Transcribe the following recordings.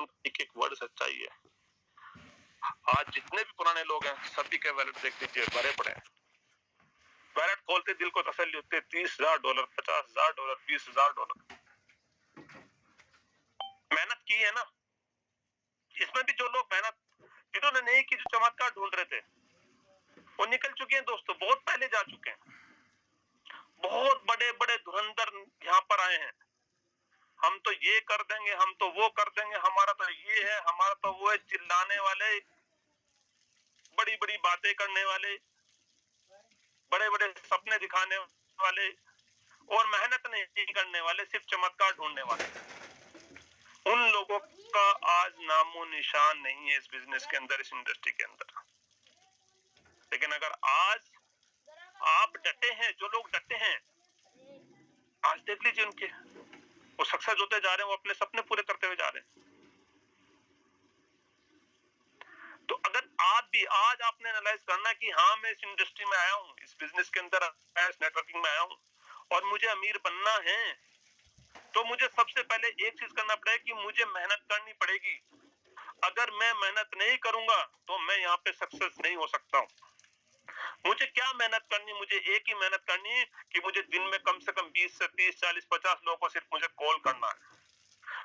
उनका एक एक वर्ड सच्चाई है। आज जितने भी पुराने लोग हैं सभी के वैलेट देख लीजिए भरे पड़े हैं। वैलेट खोलते दिल को तसल्ली होती है, $30,000, $50,000, $20,000 मेहनत की है ना। इसमें भी जो लोग मेहनत जिन्होंने नहीं की, जो चमत्कार ढूंढ रहे थे, वो निकल चुके हैं दोस्तों, बहुत पहले जा चुके हैं। बहुत बड़े बड़े धुरंधर यहाँ पर आए हैं, हम तो ये कर देंगे, हम तो वो कर देंगे, हमारा तो ये है, हमारा तो वो है, चिल्लाने वाले, बड़ी बड़ी बातें करने वाले, बड़े बड़े सपने दिखाने वाले और मेहनत नहीं करने वाले, सिर्फ चमत्कार ढूंढने वाले। उन लोगों का आज नामो निशान नहीं है इस बिजनेस के अंदर, इस इंडस्ट्री के अंदर। लेकिन अगर आज आप डटे हैं, जो लोग डटे हैं, आज देख लीजिए उनके, वो सक्सेस होते जा रहे हैं, वो अपने सपने पूरे करते हुए जा रहे हैं। तो अगर आप भी आज आपने एनालाइज करना कि हाँ मैं इस इंडस्ट्री में आया हूँ, इस बिजनेस के अंदर इस नेटवर्किंग में आया हूँ और मुझे अमीर बनना है, तो मुझे सबसे पहले एक चीज करना पड़ेगा कि मुझे मेहनत करनी पड़ेगी। अगर मैं मेहनत नहीं करूंगा तो मैं यहाँ पे सक्सेस नहीं हो सकता हूँ। मुझे क्या मेहनत करनी, मुझे एक ही मेहनत करनी है कि मुझे दिन में कम से कम 20 से 30, 40, 50 लोगों को सिर्फ मुझे कॉल करना है।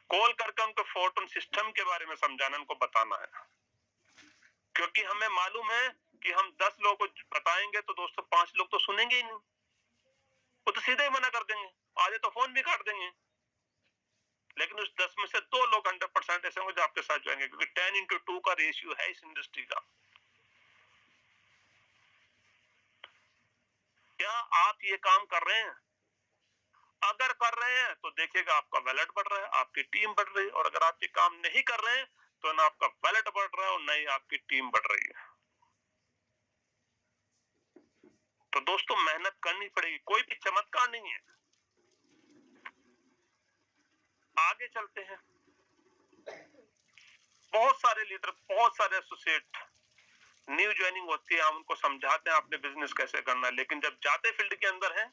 कॉल करके उनको फोर्टून सिस्टम के बारे में समझाना, उनको बताना है। क्योंकि हमें मालूम है कि हम 10 लोगों को बताएंगे तो दोस्तों 5 लोग तो सुनेंगे ही नहीं, वो तो सीधे ही मना कर देंगे, आधे तो फोन भी काट देंगे। लेकिन उस 10 में से 2 लोग 100% ऐसे होंगे जो आपके साथ जाएंगे, क्योंकि 10:2 का रेशियो है इस इंडस्ट्री का। क्या आप ये काम कर रहे हैं? अगर कर रहे हैं तो देखिएगा आपका वैलेट बढ़ रहा है, आपकी टीम बढ़ रही है। और अगर आप ये काम नहीं कर रहे हैं तो ना आपका वैलेट बढ़ रहा है और ना ही आपकी टीम बढ़ रही है। तो दोस्तों मेहनत करनी पड़ेगी, कोई भी चमत्कार नहीं है। आगे चलते हैं। बहुत सारे लीडर, बहुत सारे एसोसिएट न्यू ज्वाइनिंग होती है, हम उनको समझाते हैं आपने बिजनेस कैसे करना है, लेकिन जब जाते फील्ड के अंदर हैं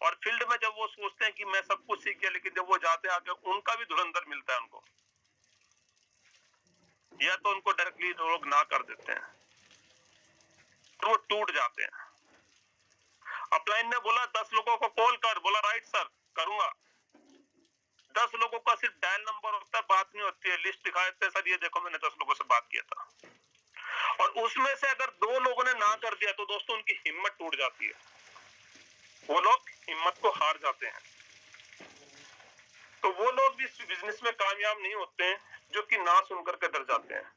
और फील्ड में जब वो सोचते हैं कि मैं सब कुछ सीख गया, लेकिन जब वो जाते आगे उनका भी धुरंधर मिलता है उनको, या तो उनको डायरेक्टली लोग ना कर देते हैं तो वो टूट जाते हैं। अपलाइन ने बोला 10 लोगों को कॉल कर, बोला राइट सर करूंगा। 10 लोगों का सिर्फ डायल नंबर होता है, बात नहीं होती है। लिस्ट दिखा देते हैं, सर ये देखो मैंने 10 लोगों से बात किया था, और उसमें से अगर 2 लोगों ने ना कर दिया तो दोस्तों उनकी हिम्मत टूट जाती है, वो लोग हिम्मत को हार जाते हैं। तो वो लोग भी इस बिजनेस में कामयाब नहीं होते हैं जो कि ना सुनकर के डर जाते हैं।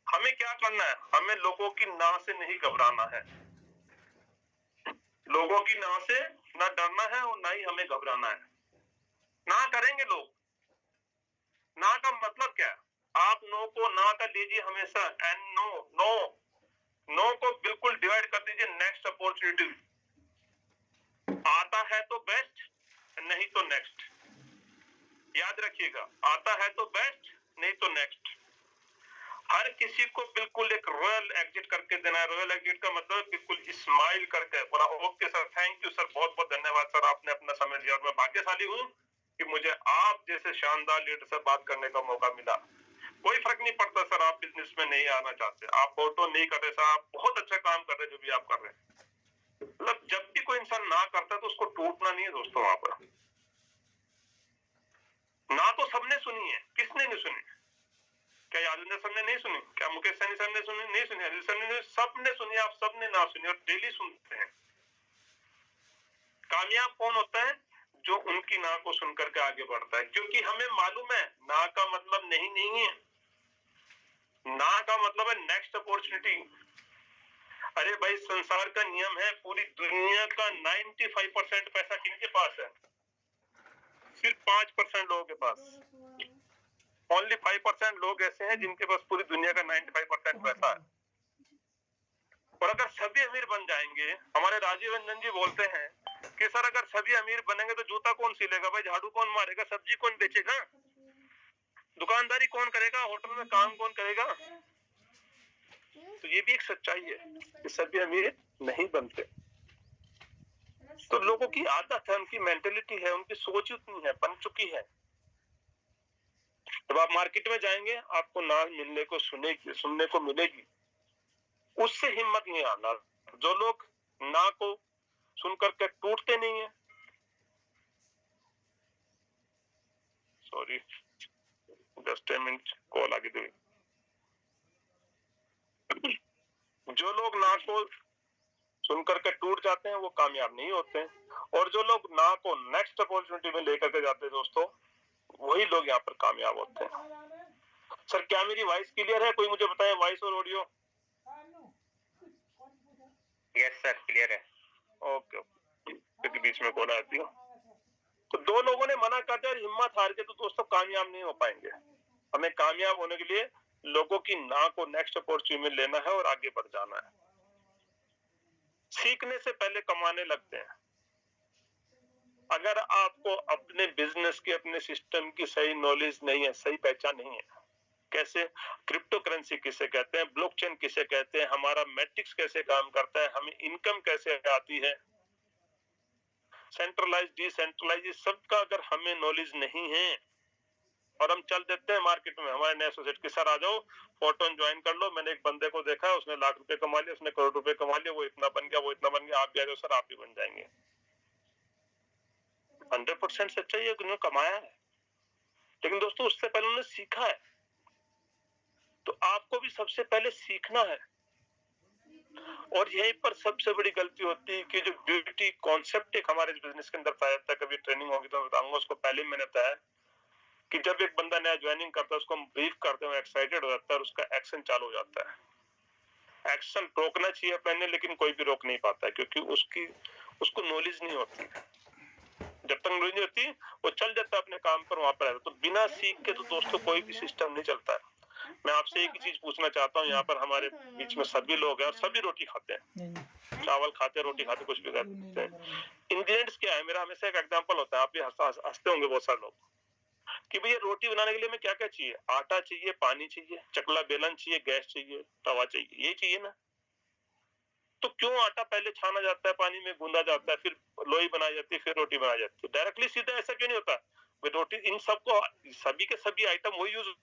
हमें क्या करना है? हमें लोगों की ना से नहीं घबराना है, लोगों की ना से ना डरना है और ना ही हमें घबराना है। ना करेंगे लोग, ना का मतलब क्या है? आप नो को ना कर लीजिए हमेशा, एंड नो, नो, नो को बिल्कुल डिवाइड कर दीजिए। नेक्स्ट अपॉर्चुनिटी आता है तो बेस्ट, नहीं तो नेक्स्ट। याद रखिएगा, आता है तो बेस्ट, नहीं तो नेक्स्ट। हर किसी को बिल्कुल एक रॉयल एग्जिट करके देना है। रॉयल एग्जिट का मतलब बिल्कुल स्माइल करके बोला okay sir, thank you sir, बहुत बहुत धन्यवाद सर, आपने अपना समय दिया और मैं भाग्यशाली हूँ कि मुझे आप जैसे शानदार लीडर से बात करने का मौका मिला। कोई फर्क नहीं पड़ता सर आप बिजनेस में नहीं आना चाहते, आप फोटो नहीं कर रहे सर, आप बहुत अच्छा काम कर रहे जो भी आप कर रहे हैं। मतलब जब भी कोई इंसान ना करता है तो उसको टूटना नहीं है दोस्तों। वहां पर ना तो सबने सुनी है, किसने नहीं सुनी? क्या यादविंदर सर ने नहीं सुनी? क्या मुकेश सैनी सर ने सुनी? नहीं सुनी। अनिल सर ने, सबने सुनी, आप सबने ना सुनी और डेली सुनते हैं। कामयाब कौन होता है? जो उनकी ना को सुनकर के आगे बढ़ता है, क्योंकि हमें मालूम है ना का मतलब नहीं है, ना का मतलब है नेक्स्ट अपॉर्चुनिटी। अरे भाई संसार का नियम है, पूरी दुनिया का 95% पैसा किनके पास है? सिर्फ 5% लोगों के पास। ओनली 5% लोग ऐसे हैं जिनके पास पूरी दुनिया का 95% पैसा है। और अगर सभी अमीर बन जाएंगे, हमारे राजीव रंजन जी बोलते हैं कि सर अगर सभी अमीर बनेंगे तो जूता कौन सिलेगा भाई, झाड़ू कौन मारेगा, सब्जी कौन बेचेगा, दुकानदारी कौन करेगा, होटल में काम कौन करेगा? तो ये भी एक सच्चाई है कि सभी अमीर नहीं बनते। तो लोगों की आदत है, उनकी मेंटेलिटी है, उनकी सोच उतनी है, बन चुकी है जब आप मार्केट में जाएंगे आपको ना मिलने को सुनने को मिलेगी, उससे हिम्मत नहीं आना। जो लोग ना को सुनकर के टूटते नहीं है, sorry just a minute, call आ गई थी। जो लोग ना को सुनकर के टूट जाते हैं वो कामयाब नहीं होते हैं, और जो लोग ना को नेक्स्ट अपॉर्चुनिटी में लेकर के जाते हैं दोस्तों, वही लोग यहाँ पर कामयाब होते हैं। सर क्या मेरी वॉइस क्लियर है? कोई मुझे बताए, वॉइस और ऑडियो? यस सर, क्लियर है। ओके ओके, क्योंकि बीच में कॉल आती है। तो दो लोगों ने मना कर दिया और हिम्मत हार के, तो दोस्तों कामयाब नहीं हो पाएंगे। हमें कामयाब होने के लिए लोगों की ना को नेक्स्ट अपॉर्चुनिटी में लेना है और आगे बढ़ जाना है। सीखने से पहले कमाने लगते हैं। अगर आपको अपने बिजनेस के, अपने सिस्टम की सही नॉलेज नहीं है, सही पहचान नहीं है, कैसे क्रिप्टो करेंसी किसे कहते हैं, ब्लॉकचेन किसे कहते हैं, हमारा मैट्रिक्स कैसे काम करता है, हमें इनकम कैसे आती है, सेंट्रलाइज डिसेंट्रलाइज, सबका अगर हमें नॉलेज नहीं है और हम चल देते हैं मार्केट में, हमारे नए एसोसिएट के सर आ जाओ फोटोन ज्वाइन कर लो, मैंने एक बंदे को देखा, उसने लाख रुपए कमा लिया, उसने करोड़ रुपए कमा लिया, वो इतना बन गया, वो इतना बन गया, आप भी आ जाओ सर, आप भी बन जाएंगे। 100% सच्चाई है, उन्होंने कमाया है, लेकिन दोस्तों उससे पहले उन्होंने सीखा है। तो आपको भी सबसे पहले सीखना है। और यहीं पर सबसे बड़ी गलती होती है कि जो ब्यूटी कॉन्सेप्ट एक हमारे बिजनेस के अंदर पाया जाता है, कभी ट्रेनिंग होगी तो बताऊंगा, उसको पहले मैंने बताया कि जब एक बंदा नया ज्वाइनिंग करता है, उसको हम ब्रीफ करते हैं, एक्साइटेड हो जाता है और उसका एक्शन चालू हो जाता है। एक्शन रोकना चाहिए अपने, लेकिन कोई भी रोक नहीं पाता है, क्योंकि उसको नॉलेज नहीं होती। जब तक नॉलेज नहीं होती वो चल जाता है अपने काम पर, वहां पर। तो बिना सीख के तो दोस्तों कोई भी सिस्टम नहीं चलता है। मैं आपसे एक ही चीज पूछना चाहता हूँ, यहाँ पर हमारे बीच में सभी लोग हैं और सभी रोटी खाते हैं, चावल खाते हैं, रोटी खाते, कुछ भी करते हैं। इंग्रेडिएंट्स क्या है? मेरा हमेशा एक एग्जांपल होता है, आप भी हंसते होंगे बहुत सारे लोग, कि भैया रोटी बनाने के लिए हमें क्या क्या चाहिए? आटा चाहिए, पानी चाहिए, चकला बेलन चाहिए, गैस चाहिए, तवा चाहिए, ये चाहिए ना। तो क्यों आटा पहले छाना जाता है, पानी में गूंदा जाता है, फिर लोई बनाई जाती है, फिर रोटी बनाई जाती है? डायरेक्टली सीधा ऐसा क्यों नहीं होता? रोटी इन सबको, सभी के सभी आइटम वही यूज,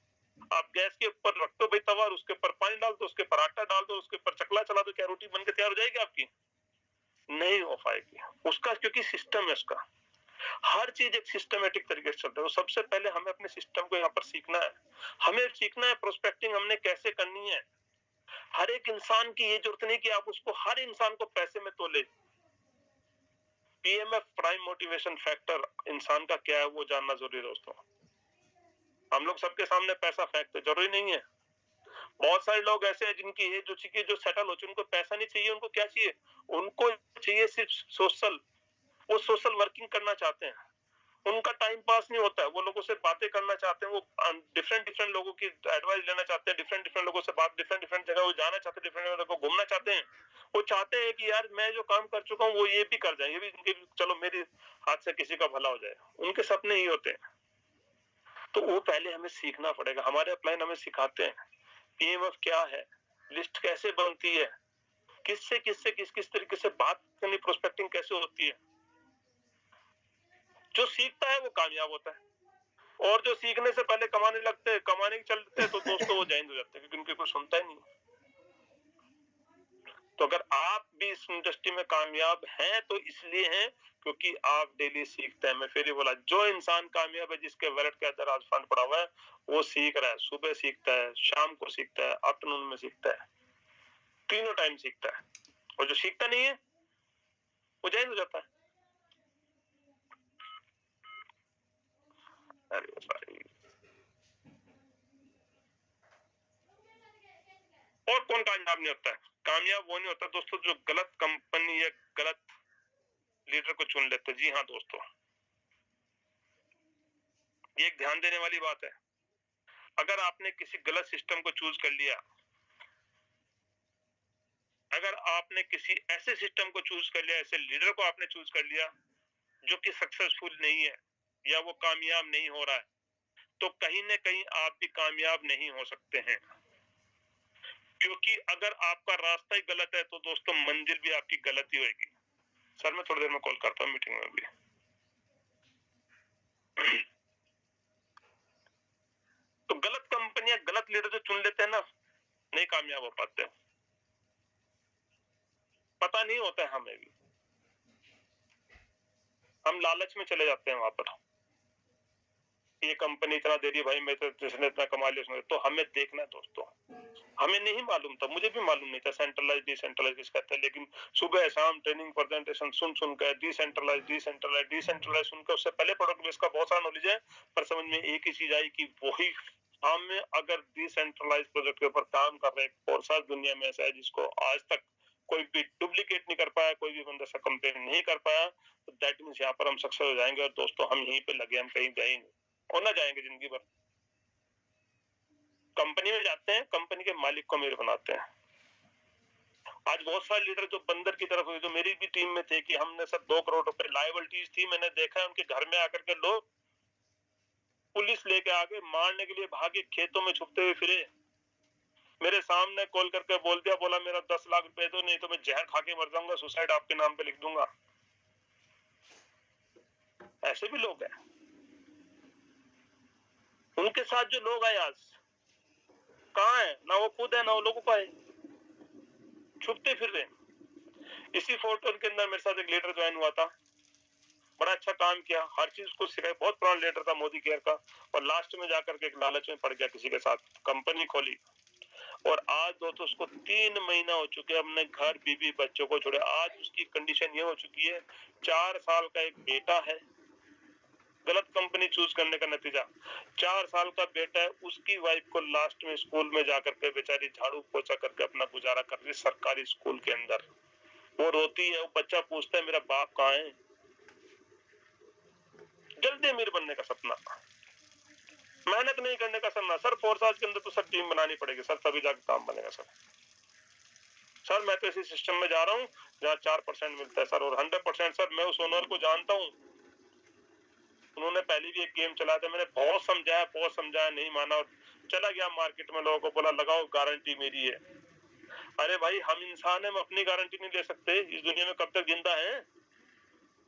आप गैस के ऊपर रख दो भाई तवा, और उसके ऊपर पानी डाल दो, उसके ऊपर आटा डाल दो, उसके ऊपर चकला चला दो, क्या रोटी बनकर तैयार हो जाएगी आपकी? नहीं हो पाएगी उसका, क्योंकि सिस्टम है उसका। हर चीज एक सिस्टमेटिक तरीके से चलता है। तो सबसे पहले हमें अपने सिस्टम को यहाँ पर सीखना है। हमें सीखना है प्रोस्पेक्टिंग हमने कैसे करनी है। हर एक इंसान की ये जरूरत नहीं कि आप उसको, हर इंसान को पैसे में तोले। पीएमएफ, प्राइम मोटिवेशन फैक्टर, इंसान का क्या है वो जानना जरूरी है दोस्तों। हम लोग सबके सामने पैसा फेंकते, जरूरी नहीं है। बहुत सारे लोग ऐसे हैं जिनकी एज हो चुकी है, जो सेटल हो चुके, उनको पैसा नहीं चाहिए। उनको क्या चाहिए? उनको चाहिए सिर्फ सोशल, वो सोशल वर्किंग करना चाहते हैं। उनका टाइम पास नहीं होता है, वो लोगों से बातें करना चाहते हैं, वो डिफरेंट लोगों की एडवाइस लेना चाहते हैं, डिफरेंट लोगों से बात, डिफरेंट जगह वो जाना चाहते हैं, डिफरेंट जगह को घूमना चाहते हैं। वो चाहते हैं कि यार मैं जो काम कर चुका हूँ वो ये भी कर जाए, ये भी चलो मेरे हाथ से किसी का भला हो जाए। उनके सपने ही होते हैं। तो वो पहले हमें सीखना पड़ेगा। हमारे अपलाइन हमें सिखाते हैं पीएमएफ क्या है, लिस्ट कैसे बनती है, किससे किस किस तरीके से बात करनी, प्रोस्पेक्टिंग कैसे होती है। जो सीखता है वो कामयाब होता है, और जो सीखने से पहले कमाने लगते हैं, कमाने चलते हैं, तो दोस्तों वो जैन हो जाते हैं, क्योंकि उनके कोई सुनता ही नहीं। तो अगर आप भी इस इंडस्ट्री में कामयाब हैं तो इसलिए हैं क्योंकि आप डेली सीखते हैं। मैं फिर ही बोला, जो इंसान कामयाब है, जिसके वैलेट के अंदर आज फंड पड़ा हुआ है, वो सीख रहा है। सुबह सीखता है, शाम को सीखता है, आफ्टरनून में सीखता है, तीनों टाइम सीखता है। और जो सीखता नहीं है वो जैन हो जाता है। अरे भाई, और कौन कामयाब नहीं होता है? कामयाब वो नहीं होता दोस्तों जो गलत कंपनी या गलत लीडर को चुन लेते। जी हाँ दोस्तों, ये एक ध्यान देने वाली बात है। अगर आपने किसी गलत सिस्टम को चूज कर लिया, अगर आपने किसी ऐसे सिस्टम को चूज कर लिया, ऐसे लीडर को आपने चूज कर लिया जो कि सक्सेसफुल नहीं है या वो कामयाब नहीं हो रहा है, तो कहीं ना कहीं आप भी कामयाब नहीं हो सकते हैं। क्योंकि अगर आपका रास्ता ही गलत है तो दोस्तों मंजिल भी आपकी गलत ही होगी। सर मैं थोड़ी देर में कॉल करता हूँ, मीटिंग में भी। लेकिन ये गलत लीडर जो चुन लेते हैं ना, नहीं कामयाब हो पाते। पता नहीं होता है हमें भी, हम लालच में चले जाते हैं वहां पर। ये कंपनी इतना दे रही है भाई, मैं तो जिसने इतना कमा लिया उसने, तो हमें देखना है दोस्तों। हमें नहीं मालूम था, मुझे भी मालूम नहीं था सेंट्रलाइज डिसेंट्रलाइज किस कहते हैं, लेकिन सुबह शाम ट्रेनिंग प्रेजेंटेशन सुन सुन कर डिसेंट्रलाइज डिसेंट्रलाइज डिसेंट्रलाइज सुनकर, उससे पहले प्रोडक्ट बेस का बहुत सारा नॉलेज है, पर समझ में एक ही चीज आई कि वही हम अगर डिसेंट्रलाइज प्रोजेक्ट के ऊपर काम कर रहे हैं, और सारी दुनिया में ऐसा है जिसको आज तक कोई भी डुप्लीकेट नहीं कर पाया, कोई भी बंदा सा कंप्लेन नहीं कर पाया, तो दैट मींस यहाँ पर हम सक्सेस हो जाएंगे। और दोस्तों हम यहीं पे लगे, हम कहीं गए नहीं और ना जाएंगे जिंदगी भर। कंपनी में जाते हैं, कंपनी के मालिक को मेरे बनाते हैं। आज बहुत सारे लीडर जो बंदर की तरफ हुए, जो मेरी भी टीम में थे, कि हमने सर 2 करोड़ रुपए लायबिलिटीज थी, मैंने देखा है उनके घर में आकर के लोग पुलिस लेके आगे मारने के लिए भागे, खेतों में छुपते हुए फिरे, मेरे सामने कॉल करके बोल दिया, बोला मेरा 10 लाख रुपए दो, नहीं तो मैं जहर खा के मर जाऊंगा, सुसाइड आपके नाम पे लिख दूंगा। ऐसे भी लोग हैं। उनके साथ जो लोग आए आज कहाँ है, ना वो खुद है ना वो लोगों को है, छुपते फिर रहे। इसी फोटो के अंदर मेरे साथ एक लीडर ज्वाइन हुआ था, बड़ा अच्छा काम किया, हर चीज को सिखाया, बहुत पुराना लीडर था मोदी केयर का, और लास्ट में जाकर के एक लालच में पड़ गया, किसी के साथ कंपनी खोली, और आज दोस्तों उसको 3 महीना हो चुके हैं, अपने घर बीवी बच्चों को छोड़े। आज उसकी कंडीशन ये हो चुकी है, 4 साल का एक बेटा है, गलत कंपनी चूज करने का नतीजा, 4 साल का बेटा है, उसकी वाइफ को लास्ट में स्कूल में जाकर के बेचारी झाड़ू पोछा करके अपना गुजारा कर रही है सरकारी स्कूल के अंदर। वो रोती है, वो बच्चा पूछता है मेरा बाप कहाँ है। जल्दी अमीर बनने का सपना, मेहनत नहीं करने का सपना। सर 4 साल के अंदर तो सर टीम बनानी पड़ेगी सर, तभी जाकर काम बनेगा सर। सर मैं तो इसी सिस्टम में जा रहा हूँ जहाँ 4% मिलता है सर, और 100% सर मैं उस ओनर को जानता हूँ, उन्होंने पहले भी एक गेम चलाया था, मैंने बहुत समझाया नहीं माना, और चला गया मार्केट में, लोगों को बोला लगाओ गारंटी मेरी है। अरे भाई हम इंसान हैं, हम अपनी गारंटी नहीं ले सकते, इस दुनिया में कब तक जिंदा है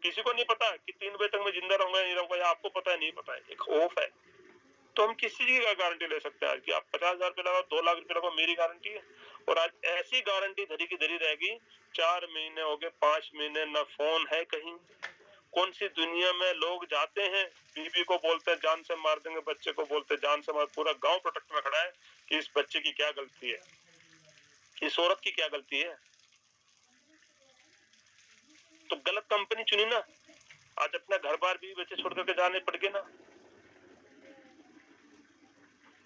किसी को नहीं पता कि 3 बजे तक मैं जिंदा रहूंगा नहीं रहूंगा, आपको पता है नहीं पता है, एक खौफ है। तो हम किसी की गारंटी ले सकते हैं कि आप 50,000 रुपए लगाओ, 2 लाख रुपए लगाओ, मेरी गारंटी है। और आज ऐसी गारंटी धरी की धरी रहेगी, 4 महीने हो गए, 5 महीने न फोन है कहीं। कौन सी दुनिया में लोग जाते हैं, बीबी को बोलते हैं जान से मार देंगे, बच्चे को बोलते हैं जान से मार, पूरा गांव प्रोटेक्ट में खड़ा है कि इस बच्चे की क्या गलती है, इस औरत की क्या गलती है। तो गलत कंपनी चुनी ना, आज अपना घर बार भी बच्चे छोड़ करके जाने पड़ गए ना।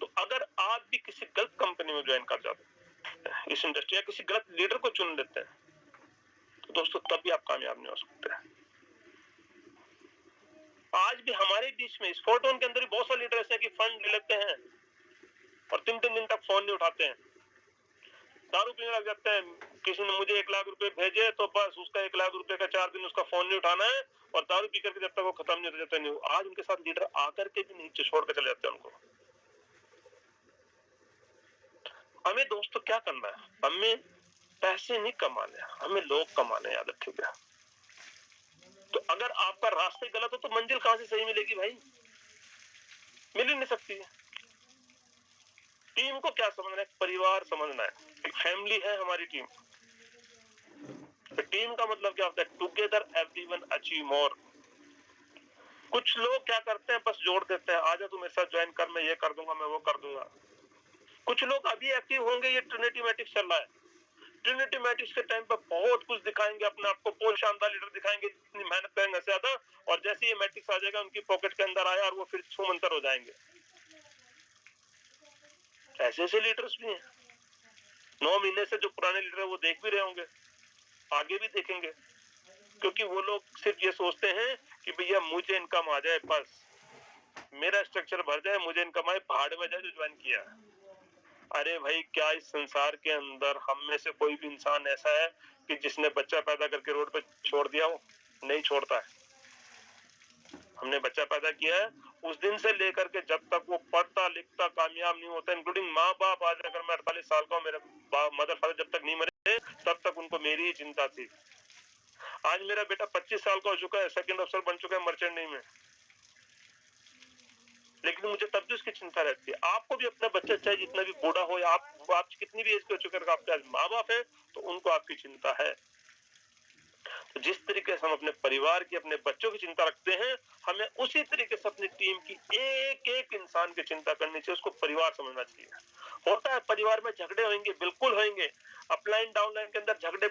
तो अगर आप भी किसी गलत कंपनी में ज्वाइन कर जाते हैं, इस इंडस्ट्री या किसी गलत लीडर को चुन लेते हैं, तो दोस्तों तब भी आप कामयाब नहीं हो सकते। आज भी हमारे बीच में स्पोर्टोन के अंदर भी बहुत सारे लीडर ऐसे हैं कि फंड ले लेते हैं और 3-3 दिन तक फोन नहीं उठाते हैं, दारू पीने लग जाते हैं। किसी ने मुझे 1 लाख रुपए भेजे तो बस उसका 1 लाख रुपए का 4 दिन उसका फोन नहीं उठाना है, और दारू पी करके जब तक वो खत्म नहीं हो जाता नहीं। आज उनके साथ लीडर आकर के भी नीचे छोड़ कर चले जाते हैं उनको। हमें दोस्तों क्या करना है, हमें पैसे नहीं कमाने, हमें लोग कमाने, याद रखिएगा। तो अगर आपका रास्ते गलत हो तो मंजिल कहां से सही मिलेगी भाई, मिल ही नहीं सकती है। टीम को क्या समझना है, परिवार समझना है, एक फैमिली है हमारी टीम। तो टीम का मतलब क्या होता है, टुगेदर एवरीवन अचीव मोर। कुछ लोग क्या करते हैं, बस जोड़ देते हैं, आजा तू मेरे साथ ज्वाइन कर, मैं ये कर दूंगा, मैं वो कर दूंगा। कुछ लोग अभी एक्टिव होंगे, ये ट्रिनिटी मैट्रिक्स चल रहा है, ट्रिनिटी मैट्रिक्स के टाइम पर बहुत कुछ दिखाएंगे अपने आप को, बहुत शानदार लीडर दिखाएंगे, इतनी मेहनत करेंगे ज्यादा, और जैसे ये मैट्रिक्स आ जाएगा उनकी पॉकेट के अंदर आया और वो फिर छूमंतर हो जाएंगे। ऐसे ऐसे लीडर्स भी हैं। 9 महीने से जो पुराने लीडर है वो देख भी रहे होंगे, आगे भी देखेंगे, क्योंकि वो लोग सिर्फ ये सोचते हैं कि भैया मुझे इनकम आ जाए, बस मेरा स्ट्रक्चर भर जाए, मुझे इनकम आए, भाड़ में जाए जो ज्वाइन किया। अरे भाई क्या इस संसार के अंदर हम में से कोई भी इंसान ऐसा है कि जिसने बच्चा पैदा करके रोड पे छोड़ दिया हो? नहीं छोड़ता है। हमने बच्चा पैदा किया है, उस दिन से लेकर के जब तक वो पढ़ता लिखता कामयाब नहीं होता, इंक्लूडिंग माँ बाप। आज अगर मैं 48 साल का हूँ, मेरे मदर फादर जब तक नहीं मरे तब तक उनको मेरी ही चिंता थी। आज मेरा बेटा 25 साल का हो चुका है, सेकंड अफसर बन चुका है मर्चेंट नेवी में, लेकिन मुझे तब भी उसकी चिंता रहती है। आपको भी अपना बच्चा चाहे जितना भी बूढ़ा हो या आप कितनी भी एज के हो चुके हैं, आपके आज माँ बाप है तो उनको आपकी चिंता है। तो जिस तरीके से हम अपने परिवार की, अपने बच्चों की चिंता रखते हैं, हमें उसी तरीके से अपनी टीम की एक एक इंसान की चिंता करनी चाहिए, उसको परिवार समझना चाहिए। होता है परिवार में झगड़े होंगे, बिल्कुल होंगे, अपलाइन डाउनलाइन के अंदर झगड़े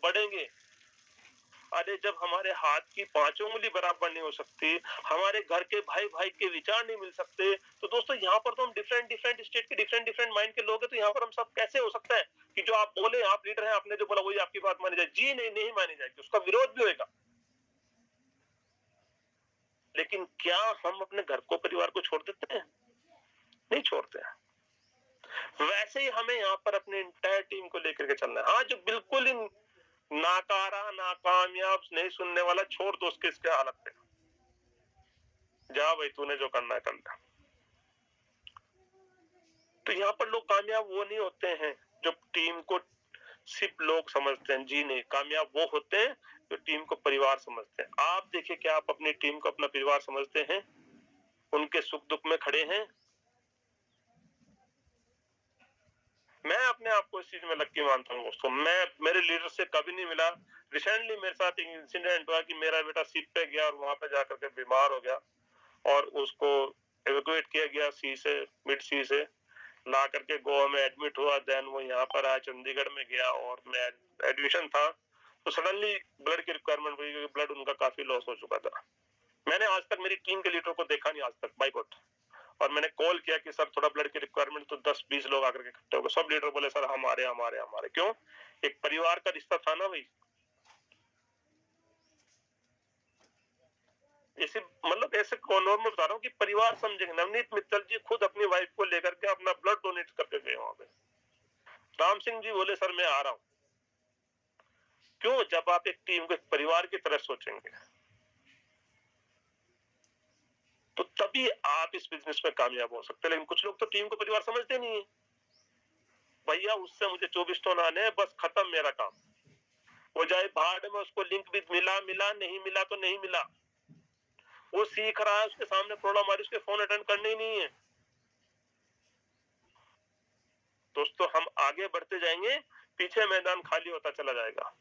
बढ़ेंगे। अरे जब हमारे हाथ की पांचों उंगली बराबर नहीं हो सकती, हमारे घर के भाई भाई के विचार नहीं मिल सकते, तो दोस्तों यहाँ पर तो हम डिफरेंट स्टेट के डिफरेंट माइंड के लोग हैं, तो यहाँ पर हम सब कैसे हो सकता है कि जो आप बोले, आप लीडर हैं, आपने जो बोला वही आपकी बात मानी जाए? जी नहीं मानी जाएगी, उसका विरोध भी होगा। लेकिन क्या हम अपने घर को, परिवार को छोड़ देते हैं? नहीं छोड़ते हैं। वैसे ही हमें यहाँ पर अपने इंटायर टीम को लेकर के चलना है। हाँ, जो बिल्कुल इन नाकारा, नाकामयाब, नहीं सुनने वाला, छोड़ दो उसके, इसके हालत पे जा भाई, तूने जो करना है कर ले। तो यहाँ पर लोग कामयाब वो नहीं होते हैं जो टीम को सिर्फ लोग समझते हैं। जी नहीं, कामयाब वो होते हैं जो टीम को परिवार समझते हैं। आप देखिए, क्या आप अपनी टीम को अपना परिवार समझते हैं? उनके सुख दुख में खड़े हैं? मैं अपने आप को इस चीज में लक्की मानता हूँ दोस्तों। मैं मेरे लीडर से कभी नहीं मिला। रिसेंटली मेरे साथ एक इंसिडेंट हुआ कि मेरा बेटा शिप पे गया और वहां पे जाकर के बीमार हो गया और उसको एवेक्यूएट किया गया सी से, मिड सी से ला करके गोवा में एडमिट हुआ। देन वो यहाँ पर आया, चंडीगढ़ में गया और मैं एडमिशन था, तो सडनली ब्लड की रिक्वायरमेंट हुई क्योंकि ब्लड उनका काफी लॉस हो चुका था। मैंने आज तक मेरी टीम के लीडर को देखा नहीं आज तक, बाइकआउट। और मैंने कॉल किया कि सर थोड़ा ब्लड की रिक्वायरमेंट, तो 10-20 लोग आकर के इकट्ठे हो गए। सब लीडर बोले सर हमारे। क्यों? एक परिवार का रिश्ता था ना भाई। ऐसे मतलब ऐसे नॉर्मल बता रहा हूँ कि परिवार समझेंगे। नवनीत मित्तल जी खुद अपनी वाइफ को लेकर के अपना ब्लड डोनेट करके गए वहां पे। राम सिंह जी बोले सर मैं आ रहा हूँ। क्यों? जब आप एक टीम को, एक परिवार की तरह सोचेंगे, तो तभी आप इस बिजनेस में कामयाब हो सकते हैं। लेकिन कुछ लोग तो टीम को परिवार समझते नहीं है। भैया उससे मुझे 24 टन आने हैं, बस खत्म मेरा काम। वो जाए भाड़ में, उसको लिंक भी मिला, नहीं मिला तो नहीं मिला। वो सीख रहा है, उसके सामने कोरोना मारी, उसके फोन अटेंड करने ही नहीं है। दोस्तों हम आगे बढ़ते जाएंगे, पीछे मैदान खाली होता चला जाएगा।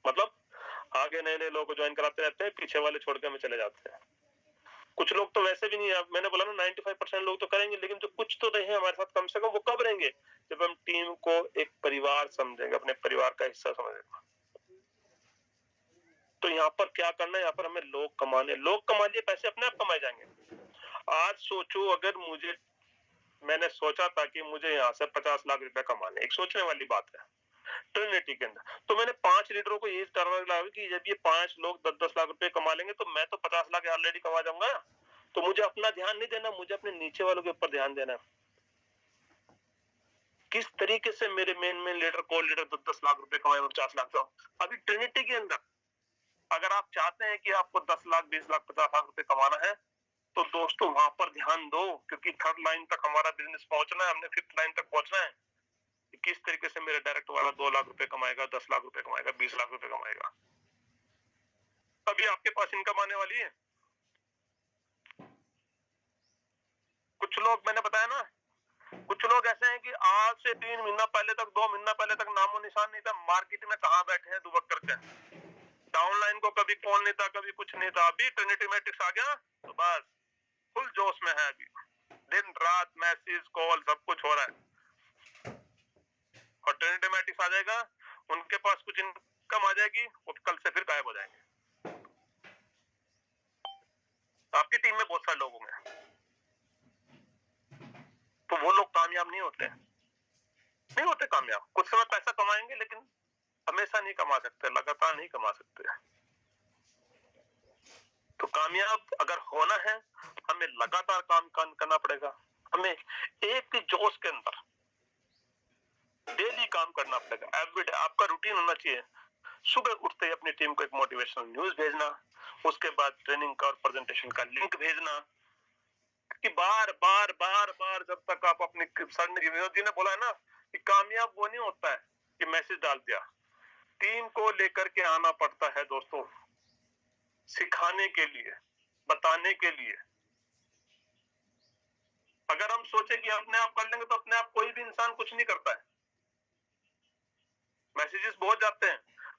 मतलब आगे नए लोगों को ज्वाइन कराते रहते हैं, पीछे वाले छोड़ के हमें चले जाते हैं। कुछ लोग तो वैसे भी नहीं है, मैंने बोला ना 95% लोग तो करेंगे, लेकिन जो कुछ तो रहे हमारे साथ कम से कम, वो कब रहेंगे? जब हम टीम को एक परिवार समझेंगे, अपने परिवार का हिस्सा समझेंगे। तो यहाँ पर क्या करना है? यहाँ पर हमें लोग कमा लिए, पैसे अपने आप कमाए जाएंगे। आज सोचो, अगर मैंने सोचा था कि मुझे यहाँ से 50 लाख रुपए कमाने, एक सोचने वाली बात है ट्रिनिटी के अंदर, तो मैंने 5 लीडरों को ये टारगेट लगाया कि जब ये 5 लोग 10-10 लाख रुपए कमा लेंगे तो मैं तो 50 लाख ऑलरेडी कमा जाऊंगा। तो मुझे अपना ध्यान नहीं देना, मुझे अपने नीचे वालों के ऊपर ध्यान देना। किस तरीके से मेरे मेन लीडर, को लीडर 10-10 लाख रुपए कमाए, 50 लाख का। अभी ट्रिनिटी के अंदर अगर आप चाहते हैं कि आपको 10 लाख, 20 लाख, 50 लाख रुपए कमाना है, तो दोस्तों वहां पर ध्यान दो, क्योंकि थर्ड लाइन तक हमारा बिजनेस पहुंचना है, हमने फिफ्थ लाइन तक पहुंचना है। किस तरीके से मेरे डायरेक्ट वाला 2 लाख रुपए कमाएगा, 10 लाख रुपए कमाएगा, 20 लाख रुपए कमाएगा। अभी आपके पास इनकम आने वाली है। कुछ लोग, मैंने बताया ना, कुछ लोग ऐसे हैं कि आज से 3 महीना पहले तक, 2 महीना पहले तक नामो निशान नहीं था, मार्केट में कहां बैठे हैं दुबक करके। डाउनलाइन को कभी कॉल नहीं था, कभी कुछ नहीं था। अभी ट्रिनिटी मैट्रिक्स आ गया तो बस फुल जोश में है। अभी दिन रात मैसेज, कॉल, सब कुछ हो रहा है। और ट्रिनिटी मैट्रिक्स आ जाएगा, उनके पास कुछ इनकम आ जाएगी, वो कल से फिर गायब हो जाएंगे। आपकी टीम में बहुत सारे लोग होंगे, तो वो लोग कामयाब नहीं होते कामयाब। कुछ समय पैसा कमाएंगे, लेकिन हमेशा नहीं कमा सकते, लगातार नहीं कमा सकते। तो कामयाब अगर होना है, हमें लगातार काम करना पड़ेगा। हमें एक जोश के अंदर डेली काम करना पड़ेगा। एवरीडे आपका रूटीन होना चाहिए। सुबह उठते ही अपनी टीम को एक मोटिवेशनल न्यूज भेजना, उसके बाद ट्रेनिंग का और प्रेजेंटेशन का लिंक भेजना, कि बार बार जब तक आप अपनी, सर ने, विनोद जी ने बोला है ना कि कामयाब वो नहीं होता है कि मैसेज डाल दिया। टीम को लेकर के आना पड़ता है दोस्तों, सिखाने के लिए, बताने के लिए। अगर हम सोचे कि अपने आप कर लेंगे तो अपने आप कोई भी इंसान कुछ नहीं करता है। मैसेजेस बहुत जाते हैं,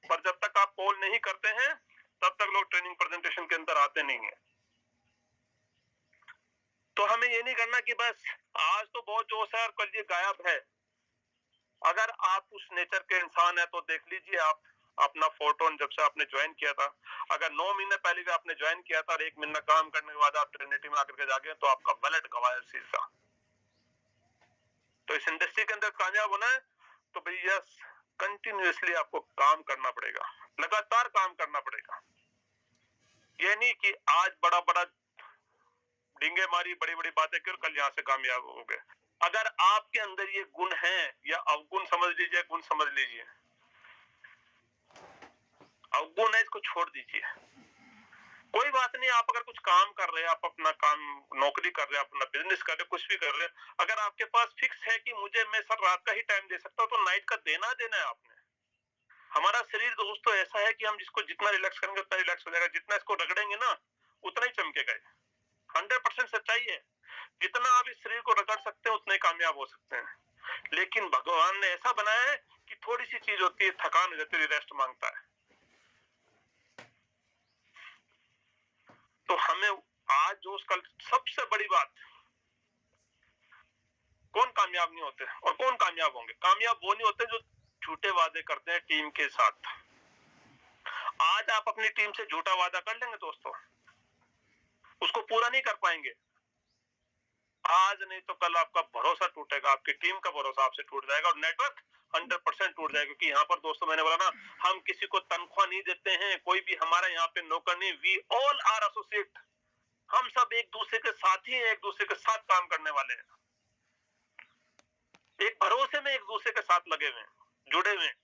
पर जब तक आप कॉल नहीं करते हैं तब तक लोग ट्रेनिंग प्रेजेंटेशन के अंदर आते नहीं है। तो हमें ये नहीं करना कि बस आज तो बहुत जोश है और कल ये गायब है। अगर आप उस नेचर के इंसान है तो देख लीजिए आप अपना फोटो जब से आपने ज्वाइन किया था, अगर 9 महीने पहले भी आपने ज्वाइन किया था और 1 महीना काम करने के बाद आप ट्रिनिटी में आकर के जाके तो आपका वैलेट गवाया सीधा। तो इस इंडस्ट्री के अंदर कामयाब होना है तो भैया कंटिन्यूअसली आपको काम करना पड़ेगा, लगातार काम करना पड़ेगा। ये नहीं कि आज बड़ा बड़ा डिंगे मारी, बड़ी बड़ी बातें कर, कल यहाँ से कामयाब हो गए। अगर आपके अंदर ये गुण है या अवगुण समझ लीजिए, गुण समझ लीजिए, अवगुण है इसको छोड़ दीजिए। कोई बात नहीं, आप अगर कुछ काम कर रहे हैं, आप अपना काम नौकरी कर रहे हैं, अपना बिजनेस कर रहे हैं, कुछ भी कर रहे हैं, अगर आपके पास फिक्स है कि मुझे मैं सर रात का ही टाइम दे सकता हूँ तो नाइट का देना है आपने। हमारा शरीर दोस्तों ऐसा है कि हम जिसको जितना रिलैक्स करेंगे उतना रिलैक्स हो जाएगा, जितना इसको रगड़ेंगे ना उतना ही चमकेगा। 100% सच्चाई है। जितना आप इस शरीर को रगड़ सकते हैं उतने कामयाब हो सकते हैं। लेकिन भगवान ने ऐसा बनाया है कि थोड़ी सी चीज होती है, थकान हो जाती है, रेस्ट मांगता है। तो हमें आज जो कल सबसे बड़ी बात, कौन कामयाब नहीं होते और कौन कामयाब होंगे? कामयाब वो नहीं होते जो झूठे वादे करते हैं टीम के साथ। आज आप अपनी टीम से झूठा वादा कर लेंगे दोस्तों, उसको पूरा नहीं कर पाएंगे। आज नहीं तो कल आपका भरोसा टूटेगा, आपकी टीम का भरोसा आपसे टूट जाएगा और नेटवर्क 100% टूट जाएगा। क्योंकि यहाँ पर दोस्तों मैंने बोला ना, हम किसी को तनख्वाह नहीं देते हैं, कोई भी हमारा यहाँ पे नौकर नहीं। We all are associate. हम सब एक दूसरे के साथी हैं, एक दूसरे के साथ काम करने वाले हैं, एक भरोसे में एक दूसरे के साथ लगे हुए हैं, जुड़े हुए हैं।